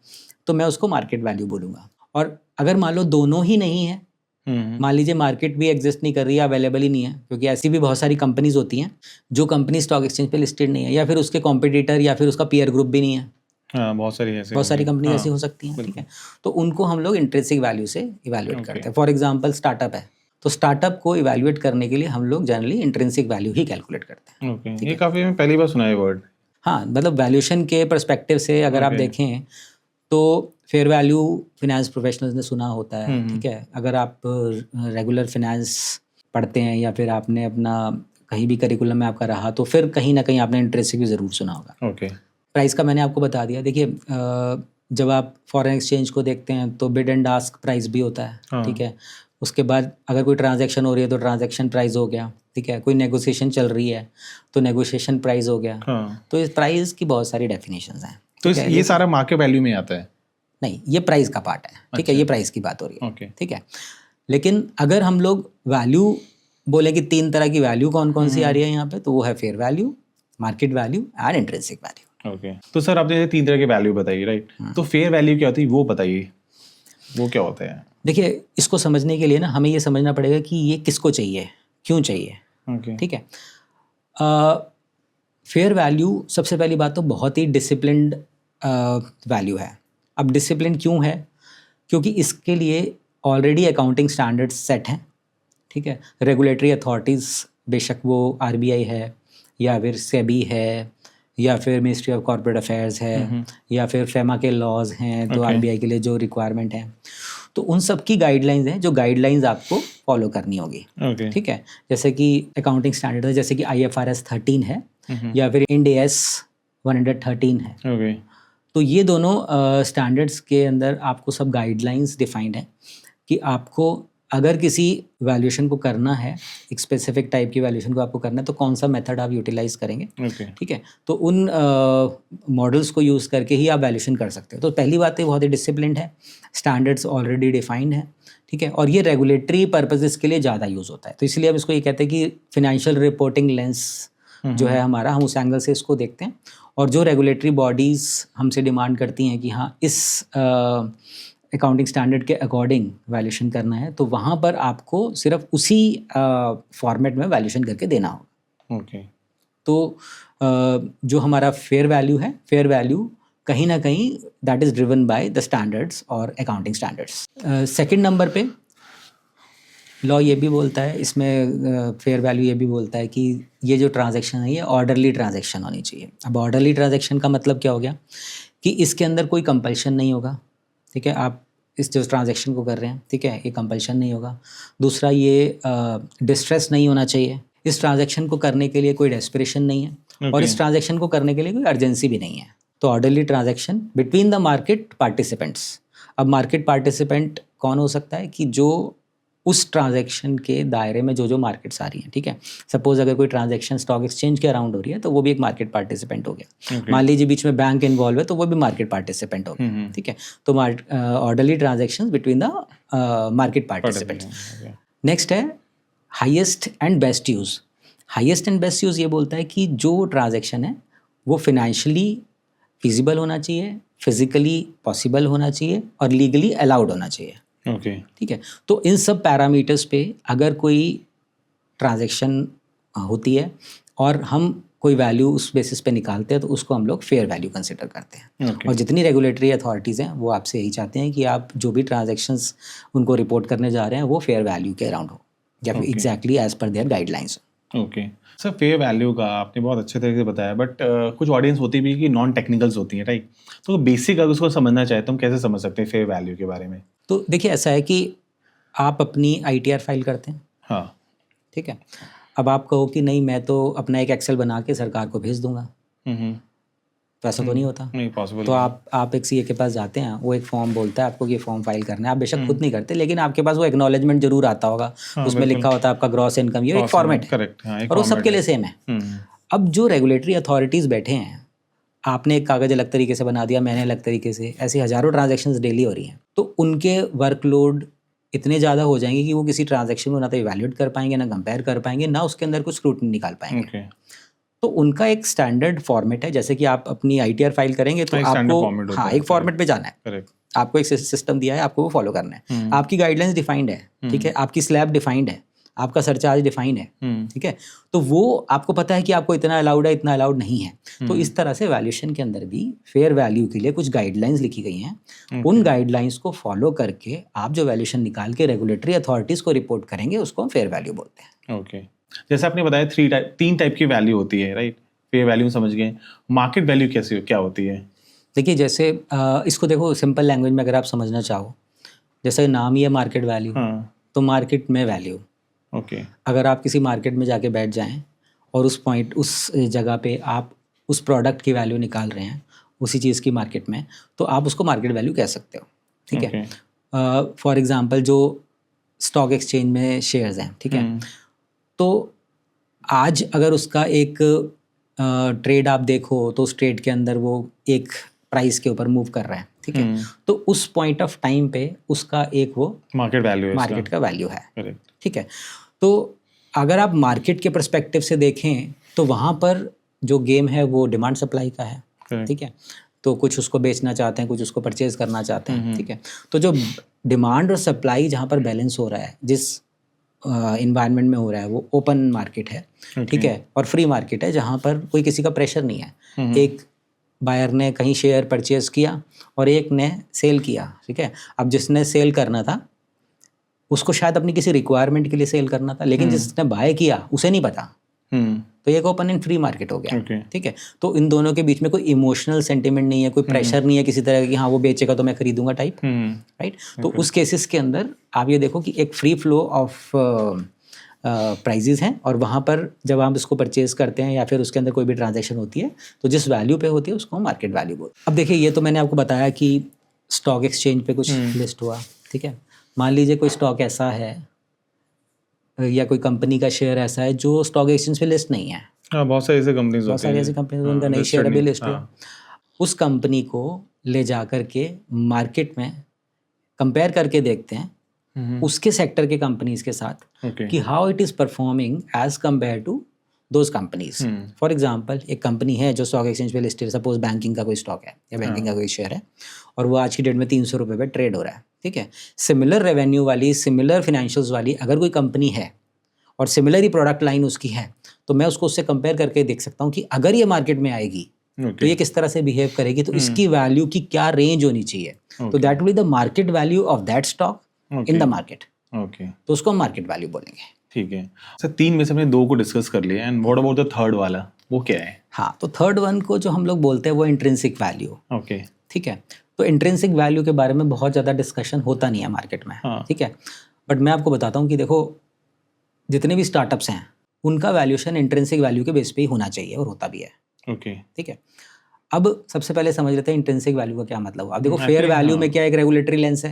तो मैं उसको मार्केट वैल्यू बोलूँगा। और अगर मान लो दोनों ही नहीं है, मान लीजिए मार्केट भी एग्जिस्ट नहीं कर रही है, अवेलेबल ही नहीं है, क्योंकि ऐसी भी बहुत सारी कंपनीज होती हैं जो कंपनी स्टॉक एक्सचेंज पे लिस्टेड नहीं है, या फिर उसके कॉम्पिटिटर या फिर उसका पीयर ग्रुप भी नहीं है। बहुत सारी कंपनी ऐसी हो सकती हैं, ठीक है? तो उनको हम लोग इंट्रिंसिक वैल्यू से इवैल्यूएट करते हैं। फॉर एग्जांपल स्टार्टअप है, तो स्टार्टअप को इवैल्यूएट करने के लिए हम लोग जनरली इंट्रिंसिक वैल्यू ही कैलकुलेट करते हैं। ये काफ़ी मैं पहली बार सुना है वर्ड। हाँ, मतलब वैल्यूएशन के पर्सपेक्टिव से अगर आप देखें तो फेयर वैल्यू फिनेंस प्रोफेशनल्स ने सुना होता है, ठीक है? अगर आप रेगुलर फिनेंस पढ़ते हैं या फिर आपने अपना कहीं भी करिकुलम में आपका रहा, तो फिर कहीं ना कहीं आपने इंट्रिंसिक भी ज़रूर सुना होगा। प्राइस का मैंने आपको बता दिया। देखिए, जब आप फॉरेन एक्सचेंज को देखते हैं तो बिड एंड आस्क प्राइस भी होता है, ठीक है? उसके बाद अगर कोई ट्रांजैक्शन हो रही है तो ट्रांजैक्शन प्राइस हो गया, ठीक है? कोई नेगोशिएशन चल रही है तो नेगोशिएशन प्राइस हो गया। तो इस प्राइस की बहुत सारी डेफिनेशंस हैं। तो ये सारा मार्केट वैल्यू में आता है? नहीं, ये प्राइस का पार्ट है, ठीक है? ये प्राइस की बात हो रही है, ठीक है? लेकिन अगर हम लोग वैल्यू बोले कि 3 तरह की वैल्यू कौन कौन सी आ रही है यहाँ पे, तो वो है fair value, market value and intrinsic value. तो सर आपने 3 तरह की वैल्यू बताई, राइट? तो फेयर वैल्यू क्या होती है वो बताइए, वो क्या होता है? देखिए, इसको समझने के लिए ना हमें ये समझना पड़ेगा कि ये किसको चाहिए, क्यों चाहिए, ठीक है? फेयर वैल्यू सबसे पहली बात तो बहुत ही डिसिप्लिन्ड वैल्यू है। अब डिसिप्लिन क्यों है? क्योंकि इसके लिए ऑलरेडी अकाउंटिंग स्टैंडर्ड्स सेट हैं, ठीक है? रेगुलेटरी अथॉरिटीज़, बेशक वो आरबीआई है या फिर सेबी है या फिर मिनिस्ट्री ऑफ कॉर्पोरेट अफेयर्स है या फिर फेमा के लॉज हैं, तो आरबीआई के लिए जो रिक्वायरमेंट है, तो उन सब की गाइडलाइंस हैं जो गाइडलाइंस आपको फॉलो करनी होगी, ठीक है? जैसे कि अकाउंटिंग स्टैंडर्ड है, जैसे कि IFRS 13 है या फिर इंड AS 113 है। तो ये दोनों स्टैंडर्ड्स के अंदर आपको सब गाइडलाइंस डिफाइंड है कि आपको अगर किसी वैल्यूएशन को करना है, एक स्पेसिफिक टाइप की वैल्यूएशन को आपको करना है, तो कौन सा मेथड आप यूटिलाइज करेंगे, ठीक है। तो उन मॉडल्स को यूज़ करके ही आप वैल्यूएशन कर सकते हो। तो पहली बात है बहुत ही डिसिप्लिन्ड है, स्टैंडर्ड्स ऑलरेडी डिफाइंड है, ठीक है, और ये रेगुलेटरी पर्पजेस के लिए ज़्यादा यूज़ होता है। तो इसलिए हम इसको ये कहते हैं कि फिनेंशियल रिपोर्टिंग लेंस जो है हमारा, हम उस एंगल से इसको देखते हैं। और जो रेगुलेटरी बॉडीज़ हमसे डिमांड करती हैं कि हाँ इस अकाउंटिंग स्टैंडर्ड के अकॉर्डिंग वैल्यूएशन करना है, तो वहाँ पर आपको सिर्फ उसी फॉर्मेट में वैल्यूएशन करके देना होगा। ओके। तो जो हमारा फेयर वैल्यू है, फेयर वैल्यू कहीं ना कहीं that is driven by the standards और अकाउंटिंग स्टैंडर्ड्स। सेकंड नंबर पे लॉ ये भी बोलता है, इसमें फेयर वैल्यू ये भी बोलता है कि ये जो ट्रांजैक्शन है ये ऑर्डरली ट्रांजैक्शन होनी चाहिए। अब ऑर्डरली ट्रांजैक्शन का मतलब क्या हो गया कि इसके अंदर कोई कंपल्शन नहीं होगा, ठीक है, आप इस जो ट्रांजैक्शन को कर रहे हैं, ठीक है, ये कंपल्शन नहीं होगा। दूसरा, ये डिस्ट्रेस नहीं होना चाहिए, इस ट्रांजैक्शन को करने के लिए कोई डेस्परेशन नहीं है, और इस ट्रांजैक्शन को करने के लिए कोई अर्जेंसी भी नहीं है। तो orderly transaction between the market participants. अब मार्केट पार्टिसिपेंट कौन हो सकता है कि जो उस ट्रांजैक्शन के दायरे में जो मार्केट्स आ रही हैं, ठीक है। सपोज अगर कोई ट्रांजैक्शन स्टॉक एक्सचेंज के अराउंड हो रही है तो वो भी एक मार्केट पार्टिसिपेंट हो गया। मान लीजिए बीच में बैंक इन्वॉल्व है तो वो भी मार्केट पार्टिसिपेंट हो गया, ठीक है। तो orderly transactions between the market participants. Next है highest and best use. Highest and best use ये बोलता है कि जो ट्रांजैक्शन है वो फिनेंशियली फिजिबल होना चाहिए, फिजिकली पॉसिबल होना चाहिए और लीगली अलाउड होना चाहिए, ओके, ठीक है। तो इन सब पैरामीटर्स पे अगर कोई ट्रांजैक्शन होती है और हम कोई वैल्यू उस बेसिस पे निकालते हैं तो उसको हम लोग फेयर वैल्यू कंसिडर करते हैं। और जितनी रेगुलेटरी अथॉरिटीज़ हैं वो आपसे यही चाहते हैं कि आप जो भी ट्रांजैक्शंस उनको रिपोर्ट करने जा रहे हैं वो फेयर वैल्यू के अराउंड हो या फिर exactly as per their guidelines. Okay sir, fair value का आपने बहुत अच्छे तरीके से बताया, बट कुछ ऑडियंस होती भी कि नॉन टेक्निकल्स होती हैं, राइट। तो बेसिक अगर उसको समझना चाहे तो हम कैसे समझ सकते हैं फेयर वैल्यू के बारे में? तो देखिए ऐसा है कि आप अपनी ITR फाइल करते हैं, हाँ, ठीक है। अब आप कहो कि नहीं मैं तो अपना एक एक्सेल बना के सरकार को भेज दूंगा, तो ऐसा तो नहीं होता, नहीं पॉसिबल। तो आप एक CA के पास जाते हैं, वो एक फॉर्म बोलता है आपको कि ये फॉर्म फाइल करना है। आप बेशक खुद नहीं करते लेकिन आपके पास वो एक्नॉलेजमेंट जरूर आता होगा, उसमें लिखा होता है आपका ग्रॉस इनकम, ये एक फॉर्मेट है, करेक्ट, और वो सबके लिए सेम है। अब जो रेगुलेटरी अथॉरिटीज़ बैठे हैं, आपने एक कागज़ अलग तरीके से बना दिया, मैंने अलग तरीके से, ऐसी हज़ारों ट्रांजैक्शंस डेली हो रही हैं, तो उनके वर्कलोड इतने ज़्यादा हो जाएंगे कि वो किसी ट्रांजैक्शन को ना तो इवैल्यूएट कर पाएंगे, ना कंपेयर कर पाएंगे, ना उसके अंदर कुछ स्क्रूटनी निकाल पाएंगे। तो उनका एक स्टैंडर्ड फॉर्मेट है, जैसे कि आप अपनी ITR फाइल करेंगे तो आपको हाँ एक फॉर्मेट पे जाना है, आपको एक सिस्टम दिया है, आपको वो फॉलो करना है, आपकी गाइडलाइंस डिफाइंड है, ठीक है, आपकी स्लैब डिफाइंड है, आपका सरचार्ज डिफाइन है, ठीक है। तो वो आपको पता है कि आपको इतना अलाउड है, इतना अलाउड नहीं है। तो इस तरह से वैल्यूएशन के अंदर भी फेयर वैल्यू के लिए कुछ गाइडलाइंस लिखी गई हैं। उन गाइडलाइंस को फॉलो करके आप जो वैल्यूएशन निकाल के रेगुलेटरी अथॉरिटीज़ को रिपोर्ट करेंगे उसको हम फेयर वैल्यू बोलते हैं। ओके, जैसे आपने बताया तीन टाइप की वैल्यू होती है, राइट। फेयर वैल्यू समझ गए, मार्केट वैल्यू क्या होती है? देखिए जैसे इसको देखो सिंपल लैंग्वेज में अगर आप समझना चाहो, जैसे नाम ही है मार्केट वैल्यू, तो मार्केट में वैल्यू। ओके, अगर आप किसी मार्केट में जाके बैठ जाएं और उस जगह पे आप उस प्रोडक्ट की वैल्यू निकाल रहे हैं उसी चीज़ की मार्केट में, तो आप उसको मार्केट वैल्यू कह सकते हो, ठीक है। फॉर एग्जांपल जो स्टॉक एक्सचेंज में शेयर्स हैं, ठीक है, तो आज अगर उसका एक ट्रेड आप देखो तो उस ट्रेड के अंदर वो एक प्राइस के ऊपर मूव कर रहा है, ठीक है, तो उस पॉइंट ऑफ टाइम पे उसका एक वो मार्केट वैल्यू है, मार्केट का वैल्यू है, ठीक है। तो अगर आप मार्केट के पर्सपेक्टिव से देखें तो वहाँ पर जो गेम है वो डिमांड सप्लाई का है, ठीक है। तो कुछ उसको बेचना चाहते हैं, कुछ उसको परचेज करना चाहते हैं, ठीक है। तो जो डिमांड और सप्लाई जहाँ पर बैलेंस हो रहा है, जिस इन्वायरमेंट में हो रहा है, वो ओपन मार्केट है, ठीक है, और फ्री मार्केट है जहाँ पर कोई किसी का प्रेशर नहीं है। एक बायर ने कहीं शेयर परचेज किया और एक ने सेल किया, ठीक है। अब जिसने सेल करना था उसको शायद अपनी किसी रिक्वायरमेंट के लिए सेल करना था, लेकिन जिसने बाय किया उसे नहीं पता, तो ये एक ओपन एंड फ्री मार्केट हो गया, ठीक है। तो इन दोनों के बीच में कोई इमोशनल सेंटिमेंट नहीं है, कोई प्रेशर नहीं है किसी तरह की, हाँ वो बेचेगा तो मैं खरीदूंगा टाइप, राइट। तो उस केसेस के अंदर आप ये देखो कि एक फ्री फ्लो ऑफ प्राइजेस हैं, और वहाँ पर जब आप इसको परचेज करते हैं या फिर उसके अंदर कोई भी ट्रांजैक्शन होती है तो जिस वैल्यू पे होती है उसको हम मार्केट वैल्यू बोलते हैं। अब देखिए ये तो मैंने आपको बताया कि स्टॉक एक्सचेंज पे कुछ लिस्ट हुआ, ठीक है। मान लीजिए कोई स्टॉक ऐसा है या कोई कंपनी का शेयर ऐसा है जो स्टॉक एक्सचेंज पे लिस्ट नहीं है, हाँ, बहुत सारी ऐसी कंपनीज बहुत सारी ऐसी कंपनी उनका नहीं शेयर अभी लिस्ट है, उस कंपनी को ले जा करके मार्केट में कंपेयर करके देखते हैं उसके सेक्टर के कंपनीज के साथ कि how it is performing as compare to those companies. For example एक कंपनी है जो स्टॉक एक्सचेंज पे लिस्टेड, सपोज बैंकिंग का कोई स्टॉक है या बैंकिंग का कोई शेयर है और वो आज की डेट में 300 रुपये पे ट्रेड हो रहा है, ठीक है। सिमिलर रेवेन्यू वाली, सिमिलर फिनेंशियल्स वाली अगर कोई कंपनी है और सिमिलर ही प्रोडक्ट लाइन उसकी है, तो मैं उसको उससे कंपेयर करके देख सकता हूँ कि अगर ये मार्केट में आएगी तो ये किस तरह से बिहेव करेगी, तो इसकी वैल्यू की क्या रेंज होनी चाहिए, तो that will be the market value of that stock in the market. तो उसको हम मार्केट वैल्यू बोलेंगे। ठीक है सर, 3 में से हमने 2 को डिस्कस कर लिया, and what about the third वाला, वो क्या है? हाँ, तो थर्ड वन को जो हम लोग बोलते हैं वो इंट्रिंसिक वैल्यू। ओके, ठीक है। तो इंट्रिंसिक वैल्यू के बारे में बहुत ज़्यादा डिस्कशन होता नहीं है मार्केट में, ठीक है। बट मैं आपको बताता हूँ कि देखो जितने भी स्टार्टअप्स हैं उनका वैल्यूएशन इंट्रिंसिक वैल्यू के बेस पे ही होना चाहिए और होता भी है। ओके, ठीक है। अब सबसे पहले समझ लेते हैं इंट्रिंसिक वैल्यू का क्या मतलब हुआ। अब देखो फेयर वैल्यू में क्या, एक रेगुलेटरी लेंस है,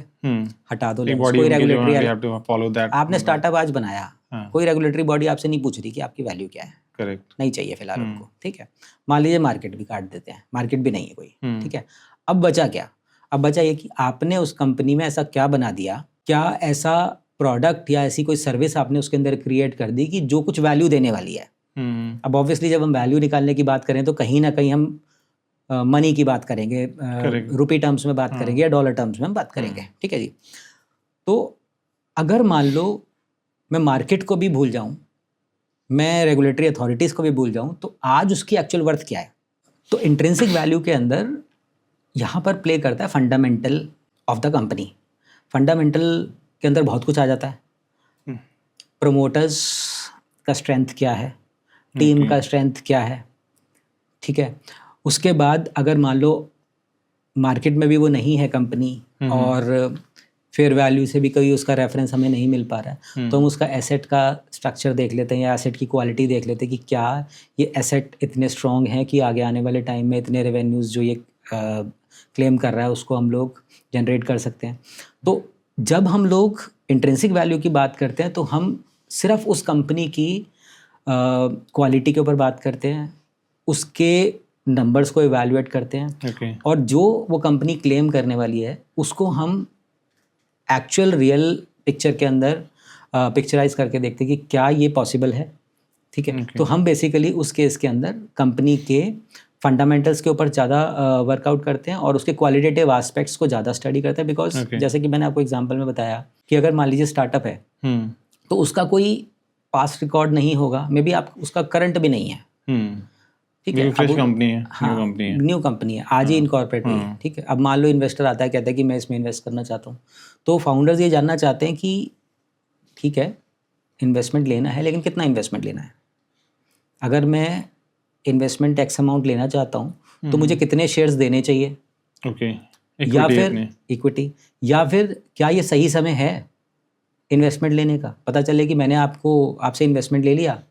हटा दो लेंस, कोई रेगुलेटरी, आपने स्टार्टअप आज बनाया, कोई रेगुलेटरी बॉडी आपसे नहीं पूछ रही कि आपकी वैल्यू क्या है, करेक्ट, नहीं चाहिए फिलहाल उनको, ठीक है। मान लीजिए मार्केट भी काट देते हैं, मार्केट भी नहीं है कोई, ठीक है। अब बचा क्या? अब बचा ये कि आपने उस कंपनी में ऐसा क्या बना दिया, क्या ऐसा प्रोडक्ट या ऐसी कोई सर्विस आपने उसके अंदर क्रिएट कर दी कि जो कुछ वैल्यू देने वाली है। अब ऑब्वियसली जब हम वैल्यू निकालने की बात करें तो कहीं ना कहीं हम मनी की बात करेंगे, रुपी टर्म्स में बात करेंगे या डॉलर टर्म्स में हम बात करेंगे, ठीक है जी। तो अगर मान लो मैं मार्केट को भी भूल जाऊं, मैं रेगुलेटरी अथॉरिटीज़ को भी भूल जाऊं, तो आज उसकी एक्चुअल वर्थ क्या है? तो इंट्रिंसिक वैल्यू के अंदर यहाँ पर प्ले करता है fundamental of the company. Fundamental के अंदर बहुत कुछ आ जाता है। प्रमोटर्स का स्ट्रेंथ क्या है, टीम का स्ट्रेंथ क्या है, ठीक है। उसके बाद अगर मान लो मार्केट में भी वो नहीं है कंपनी और फेयर वैल्यू से भी कोई उसका रेफरेंस हमें नहीं मिल पा रहा है, तो हम उसका एसेट का स्ट्रक्चर देख लेते हैं या एसेट की क्वालिटी देख लेते हैं कि क्या ये एसेट इतने स्ट्रॉन्ग हैं कि आगे आने वाले टाइम में इतने रेवेन्यूज़ जो ये क्लेम कर रहा है उसको हम लोग जनरेट कर सकते हैं। तो जब हम लोग इंट्रिंसिक वैल्यू की बात करते हैं तो हम सिर्फ उस कंपनी की क्वालिटी के ऊपर बात करते हैं, उसके नंबर्स को इवैल्यूएट करते हैं, और जो वो कंपनी क्लेम करने वाली है उसको हम एक्चुअल रियल पिक्चर के अंदर पिक्चराइज करके देखते हैं कि क्या ये पॉसिबल है, ठीक है। तो हम बेसिकली उस केस के अंदर कंपनी के फंडामेंटल्स के ऊपर ज़्यादा वर्कआउट करते हैं और उसके क्वालिटेटिव एस्पेक्ट्स को ज़्यादा स्टडी करते हैं। बिकॉज जैसे कि मैंने आपको एग्जांपल में बताया कि अगर मान लीजिए स्टार्टअप है तो उसका कोई पास्ट रिकॉर्ड नहीं होगा, मे बी आप उसका करंट भी नहीं है, ठीक है। फ्रेश कंपनी है, हाँ, न्यू कंपनी है, आज ही इनकॉर्पोरेट हुई है, ठीक है। अब मान लो इन्वेस्टर आता है, कहता है कि मैं इसमें इन्वेस्ट करना चाहता हूँ, तो फाउंडर्स ये जानना चाहते हैं कि ठीक है इन्वेस्टमेंट लेना है, लेकिन कितना इन्वेस्टमेंट लेना है। अगर मैं इन्वेस्टमेंट एक्स अमाउंट लेना चाहता हूँ तो मुझे कितने शेयर्स देने चाहिए, या फिर इक्विटी, या फिर क्या ये सही समय है इन्वेस्टमेंट लेने का। पता चले कि मैंने आपसे इन्वेस्टमेंट ले लिया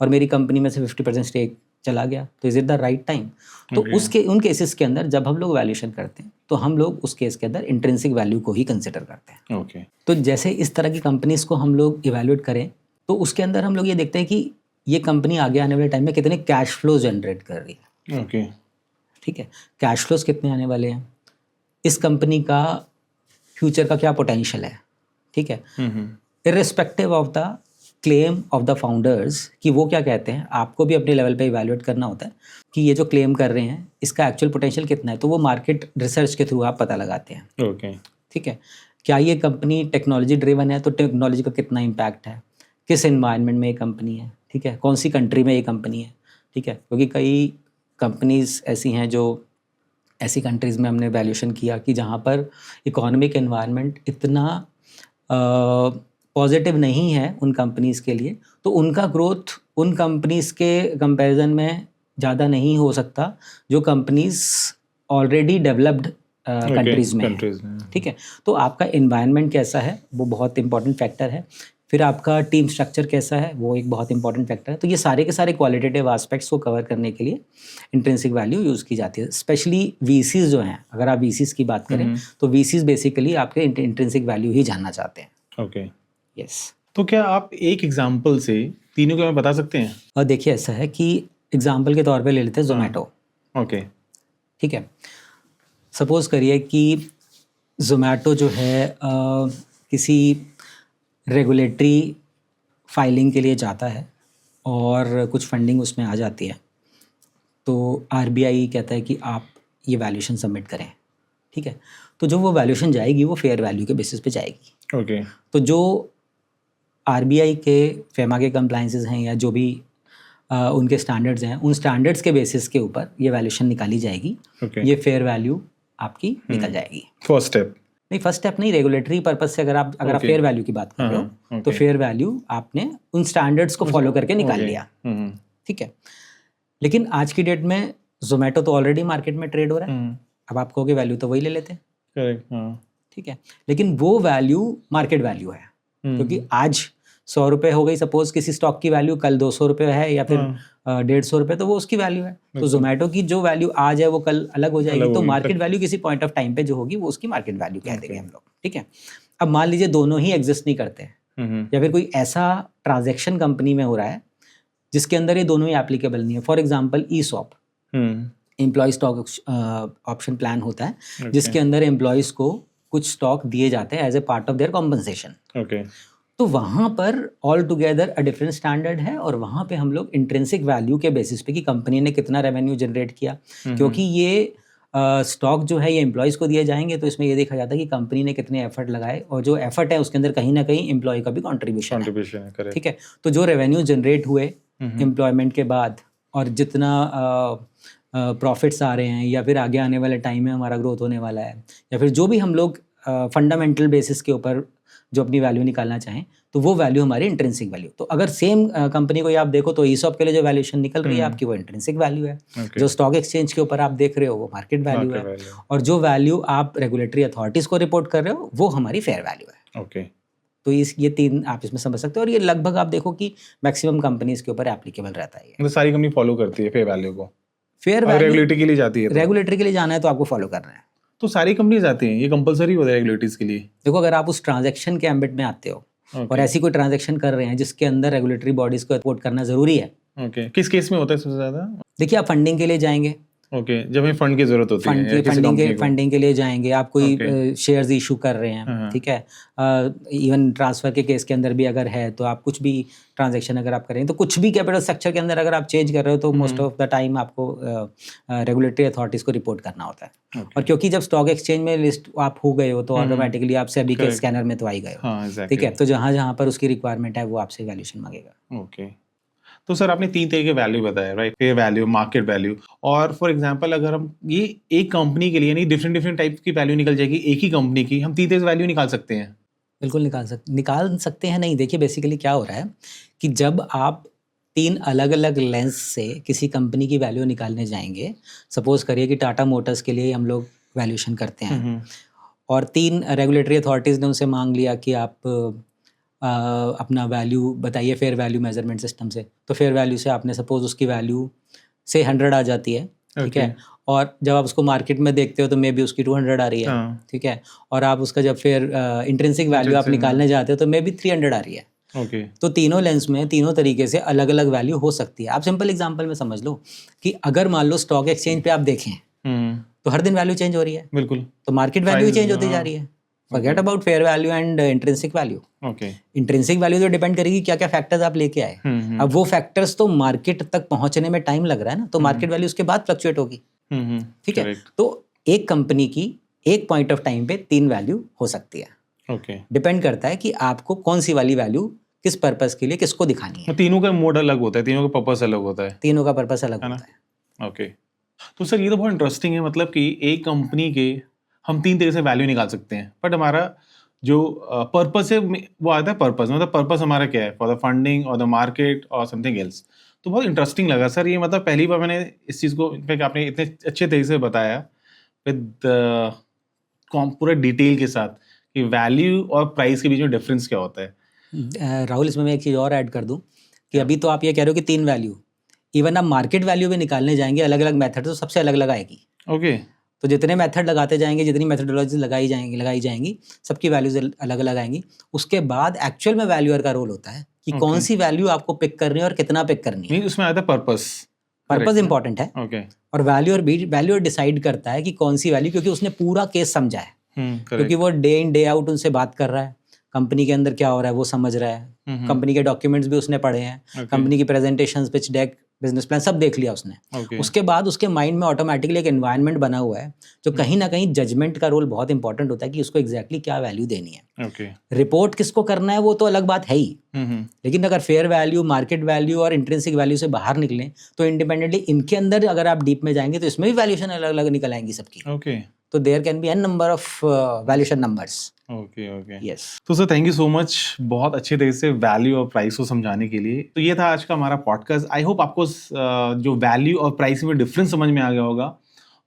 और मेरी कंपनी में से 50% स्टेक चला गया, तो is it the right time. तो उन केसेस के अंदर जब हम लोग वैल्यूएशन करते हैं तो हम लोग उस केस के अंदर इंट्रिंसिक वैल्यू को ही कंसिडर करते हैं। तो जैसे इस तरह की कंपनीज को हम लोग इवैल्यूएट करें तो उसके अंदर हम लोग ये देखते हैं कि ये कंपनी आगे आने वाले टाइम में कितने कैश फ्लो जनरेट कर रही है, ठीक है। कैश फ्लोज कितने आने वाले हैं, इस कंपनी का फ्यूचर का क्या पोटेंशियल है, ठीक है। Irrespective of the claim of the founders कि वो क्या कहते हैं, आपको भी अपने लेवल पे इवैल्यूएट करना होता है कि ये जो क्लेम कर रहे हैं इसका एक्चुअल पोटेंशियल कितना है, तो वो मार्केट रिसर्च के थ्रू आप पता लगाते हैं, ठीक है। क्या ये कंपनी टेक्नोलॉजी ड्रिवन है, तो टेक्नोलॉजी का कितना इम्पैक्ट है, किस एनवायरनमेंट में ये कंपनी है, ठीक है, कौन सी कंट्री में ये कंपनी है, ठीक है। क्योंकि कई कंपनीज ऐसी हैं जो ऐसी कंट्रीज़ में हमने वैल्यूएशन किया कि जहाँ पर इकोनॉमिक एनवायरनमेंट इतना पॉजिटिव नहीं है उन कंपनीज़ के लिए, तो उनका ग्रोथ उन कंपनीज़ के कंपैरिजन में ज़्यादा नहीं हो सकता जो कंपनीज़ ऑलरेडी डेवलप्ड कंट्रीज़ में, ठीक है। तो आपका एनवायरनमेंट कैसा है वो बहुत इंपॉर्टेंट फैक्टर है फिर आपका टीम स्ट्रक्चर कैसा है, वो एक बहुत इंपॉर्टेंट फैक्टर है। तो ये सारे के सारे क्वालिटेटिव एस्पेक्ट्स को कवर करने के लिए इंट्रिंसिक वैल्यू यूज़ की जाती है। स्पेशली वीसीज जो हैं, अगर आप वीसीज की बात करें तो वीसीज बेसिकली आपके इंट्रिंसिक वैल्यू ही जानना चाहते हैं। Okay, yes. तो क्या आप एक एग्जांपल से तीनों को हमें बता सकते हैं? और देखिए ऐसा है कि एग्जांपल के तौर पे ले लेते हैं जोमेटो। ओके, ठीक है, सपोज करिए कि जोमेटो जो है किसी रेगुलेटरी फाइलिंग के लिए जाता है और कुछ फंडिंग उसमें आ जाती है, तो आरबीआई कहता है कि आप ये वैल्यूएशन सबमिट करें। ठीक है, तो जो वो वैल्यूएशन जाएगी वो फेयर वैल्यू के बेसिस पे जाएगी। ओके, तो जो आरबीआई के फेमा के कंप्लाइंसेस हैं या जो भी उनके स्टैंडर्ड्स हैं, उन स्टैंडर्ड्स के बेसिस के ऊपर ये वैल्यूएशन निकाली जाएगी। ये फेयर वैल्यू आपकी निकल जाएगी। फर्स्ट स्टेप नहीं, फर्स्ट स्टेप नहीं, रेगुलेटरी पर्पस से अगर आप फेयर वैल्यू की बात कर रहे हो तो फेयर वैल्यू आपने उन स्टैंडर्ड्स को फॉलो करके निकाल लिया। ठीक है, लेकिन आज की डेट में जोमेटो तो ऑलरेडी मार्केट में ट्रेड हो रहा है। अब आप कहोगे वैल्यू तो वही ले लेते हैं। ठीक है, लेकिन वो वैल्यू मार्केट वैल्यू है, क्योंकि आज 100 रुपये हो गई सपोज किसी स्टॉक की वैल्यू, कल 200 रुपये है या फिर 150 रुपये, तो वो उसकी वैल्यू है। तो जोमेटो की जो वैल्यू आज है वो कल अलग हो जाएगी। तो मार्केट वैल्यू किसी पॉइंट ऑफ टाइम पे जो होगी वो उसकी मार्केट वैल्यू कह देंगे हम लोग। ठीक है, अब मान लीजिए दोनों ही एग्जिस्ट नहीं करते हैं या फिर कोई ऐसा ट्रांजेक्शन कंपनी में हो रहा है जिसके अंदर ये दोनों ही एप्लीकेबल नहीं है। For example ESOP, employee stock option plan होता है जिसके अंदर एम्प्लॉयज़ को कुछ स्टॉक दिए जाते हैं as a part of their compensation. तो वहाँ पर all together a different standard है और वहाँ पे हम लोग इंट्रिंसिक वैल्यू के बेसिस पे कि कंपनी ने कितना रेवेन्यू जनरेट किया, क्योंकि ये स्टॉक जो है ये एम्प्लॉयज़ को दिए जाएंगे, तो इसमें ये देखा जाता है कि कंपनी ने कितने एफर्ट लगाए और जो एफर्ट है उसके अंदर कहीं ना कहीं एम्प्लॉय का भी कॉन्ट्रीब्यूशन है। ठीक है, तो जो रेवेन्यू जनरेट हुए एम्प्लॉयमेंट के बाद और जितना प्रॉफिट्स आ रहे हैं या फिर आगे आने वाले टाइम में हमारा ग्रोथ होने वाला है या फिर जो भी हम लोग फंडामेंटल बेसिस के ऊपर जो अपनी वैल्यू निकालना चाहें, तो वो वैल्यू हमारी इंट्रिंसिक वैल्यू। तो अगर सेम कंपनी को आप देखो तो ईसॉप के लिए जो वैल्यूएशन निकल रही है आपकी वो इंट्रिंसिक वैल्यू है। जो स्टॉक एक्सचेंज के ऊपर आप देख रहे हो वो मार्केट वैल्यू है और जो वैल्यू आप रेगुलेटरी अथॉरिटीज़ को रिपोर्ट कर रहे हो वो हमारी फेयर वैल्यू है। ओके, तो ये तीन आप इसमें समझ सकते हो और ये लगभग आप देखो कि मैक्सिमम कंपनीज के ऊपर एप्लीकेबल रहता है। तो सारी कंपनी फॉलो करती है फेयर वैल्यू को। फेयर वैल्यू रेगुलेटरी के लिए जाती है, रेगुलेटरी के लिए जाना है तो आपको फॉलो करना है। तो सारी कंपनी जाती हैं, ये कंपलसरी होता है रेगुलेटरीज के लिए? देखो, अगर आप उस ट्रांजैक्शन के एम्बिट में आते हो और ऐसी कोई ट्रांजैक्शन कर रहे हैं जिसके अंदर रेगुलेटरी बॉडीज को रिपोर्ट करना जरूरी है। ओके, किस केस में होता है सबसे ज्यादा? देखिए, आप फंडिंग के लिए जाएंगे। ओके, जब हमें फंड की जरूरत होती है, फंडिंग के लिए जाएंगे, आप कोई शेयर्स इशू कर रहे हैं। ठीक है, इवन ट्रांसफर के केस के अंदर भी अगर है तो आप कुछ भी ट्रांजैक्शन अगर आप करें तो कुछ भी कैपिटल स्ट्रक्चर के अंदर अगर आप चेंज कर रहे हो तो मोस्ट ऑफ द टाइम आपको रेगुलेटरी अथॉरिटीज को रिपोर्ट करना होता है। और क्योंकि जब स्टॉक एक्सचेंज में लिस्ट आप हो गए हो तो ऑटोमेटिकली आप सेबी के स्कैनर में तो आ ही गए हो। ठीक है, तो जहाँ पर उसकी रिक्वायरमेंट है वो आपसे वैल्यूएशन मांगेगा। ओके, तो सर आपने 3 तरह के वैल्यू बताया, right? Fair value, market value, और फॉर एग्जांपल अगर हम ये एक कंपनी के लिए नहीं डिफरेंट टाइप की वैल्यू निकल जाएगी एक ही कंपनी की, हम 3 तरह से वैल्यू निकाल सकते हैं? बिल्कुल निकाल सकते हैं। नहीं, देखिए बेसिकली क्या हो रहा है कि जब आप 3 अलग अलग लेंस से किसी कंपनी की वैल्यू निकालने जाएंगे, सपोज करिए कि टाटा मोटर्स के लिए हम लोग वैल्यूएशन करते हैं और 3 रेगुलेटरी अथॉरिटीज़ ने उनसे मांग लिया कि आप अपना वैल्यू बताइए फेयर वैल्यू मेजरमेंट सिस्टम से। तो फेयर वैल्यू से आपने सपोज उसकी वैल्यू से 100 आ जाती है। ठीक है, और जब आप उसको मार्केट में देखते हो तो मे बी उसकी 200 आ रही है। ठीक है, और आप उसका जब फिर इंट्रिंसिक वैल्यू आप निकालने जाते हो तो मे बी 300 आ रही है। तो तीनों लेंस में तीनों तरीके से अलग अलग वैल्यू हो सकती है। आप सिंपल एग्जांपल में समझ लो कि अगर मान लो स्टॉक एक्सचेंज पे आप देखें तो हर दिन वैल्यू चेंज हो रही है। बिल्कुल, तो मार्केट वैल्यू चेंज होती जा रही है। Forget about fair value and intrinsic value. Intrinsic value तो डिपेंड करेगी क्या क्या फैक्टर्स आप लेके आए। अब वो फैक्टर्स तो मार्केट तक पहुंचने में टाइम लग रहा है ना, तो मार्केट वैल्यू उसके बाद फ्लक्चुएट होगी। ठीक है, तो एक कंपनी की एक पॉइंट ऑफ टाइम पे 3 वैल्यू हो सकती है। डिपेंड करता है कि आपको कौन सी वाली वैल्यू किस पर्पस के लिए किसको दिखानी है। तीनों का मोड अलग होता है, तीनों का पर्पस अलग होता है। तीनों का पर्पस अलग होता है। ओके, तो सर ये तो बहुत इंटरेस्टिंग है, मतलब कि एक कंपनी के हम 3 तरह से वैल्यू निकाल सकते हैं, बट हमारा जो पर्पस है वो आता है पर्पस, मतलब पर्पस हमारा क्या है, फॉर द फंडिंग और द मार्केट और समथिंग एल्स। तो बहुत इंटरेस्टिंग लगा सर ये, मतलब पहली बार मैंने इस चीज़ को इनफैक्ट आपने इतने अच्छे तरीके से बताया विद पूरा डिटेल के साथ कि वैल्यू और प्राइस के बीच में डिफरेंस क्या होता है। राहुल, इसमें मैं एक चीज़ और ऐड कर दूं कि अभी तो आप ये कह रहे हो कि 3 वैल्यू, इवन आप मार्केट वैल्यू भी निकालने जाएंगे अलग अलग मेथड, तो सबसे अलग अलग आएगी। ओके। तो जितने मेथड लगाते जाएंगे, जितनी मेथडोलॉजी लगाई जाएंगी, सबकी वैल्यूज अलग अलग आएंगी। उसके बाद एक्चुअल में वैल्यूअर का रोल होता है कि कौन सी वैल्यू आपको पिक करनी है और कितना पिक करनी है। उसमें आता है पर्पस इंपॉर्टेंट है। ओके। और वैल्यूअर डिसाइड करता है कि कौन सी वैल्यू, क्योंकि उसने पूरा केस समझा है, क्योंकि वो डे इन डे आउट उनसे बात कर रहा है, कंपनी के अंदर क्या हो रहा है वो समझ रहा है, कंपनी के डॉक्यूमेंट्स भी उसने पढ़े हैं, कंपनी की presentations, pitch deck, business plan सब देख लिया उसने। उसके बाद उसके माइंड में ऑटोमेटिकली एक एनवायरनमेंट बना हुआ है जो कहीं ना कहीं जजमेंट का रोल बहुत इंपॉर्टेंट होता है कि उसको एग्जैक्टली क्या वैल्यू देनी है। रिपोर्ट किसको करना है वो तो अलग बात है ही, लेकिन अगर फेयर वैल्यू, मार्केट वैल्यू और इंट्रिंसिक वैल्यू से बाहर निकलें तो इंडिपेंडेंटली इनके अंदर अगर आप डीप में जाएंगे तो इसमें भी वैल्यूएशन अलग अलग निकल आएंगी सबकी। तो there can be an number of valuation numbers. Okay. Yes. तो sir thank you so much, बहुत अच्छे तरीके से वैल्यू और प्राइस को समझाने के लिए। तो ये था आज का हमारा पॉडकास्ट। आई होप आपको जो वैल्यू और प्राइस में डिफरेंस समझ में आ गया होगा।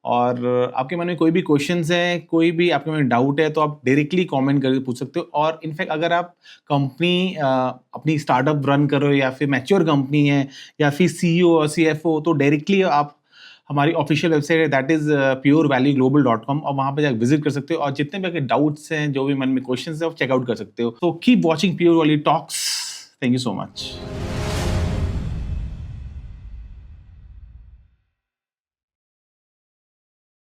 और आपके मन में कोई भी क्वेश्चंस हैं, कोई भी आपके मन में डाउट है, तो आप डायरेक्टली कमेंट करके पूछ सकते हो। और इनफैक्ट अगर आप कंपनी अपनी स्टार्टअप रन कर रहे हो या फिर मैच्योर कंपनी है या फिर CEO और CFO, तो डायरेक्टली आप हमारी ऑफिशियल वेबसाइट है, दैट इज purevalueglobal.com, और वहाँ पे जाकर विजिट कर सकते हो। और जितने भी आपके डाउट्स हैं, जो भी मन में क्वेश्चंस हैं, आप चेकआउट कर सकते हो। तो keep watching pure value talks. Thank you so much.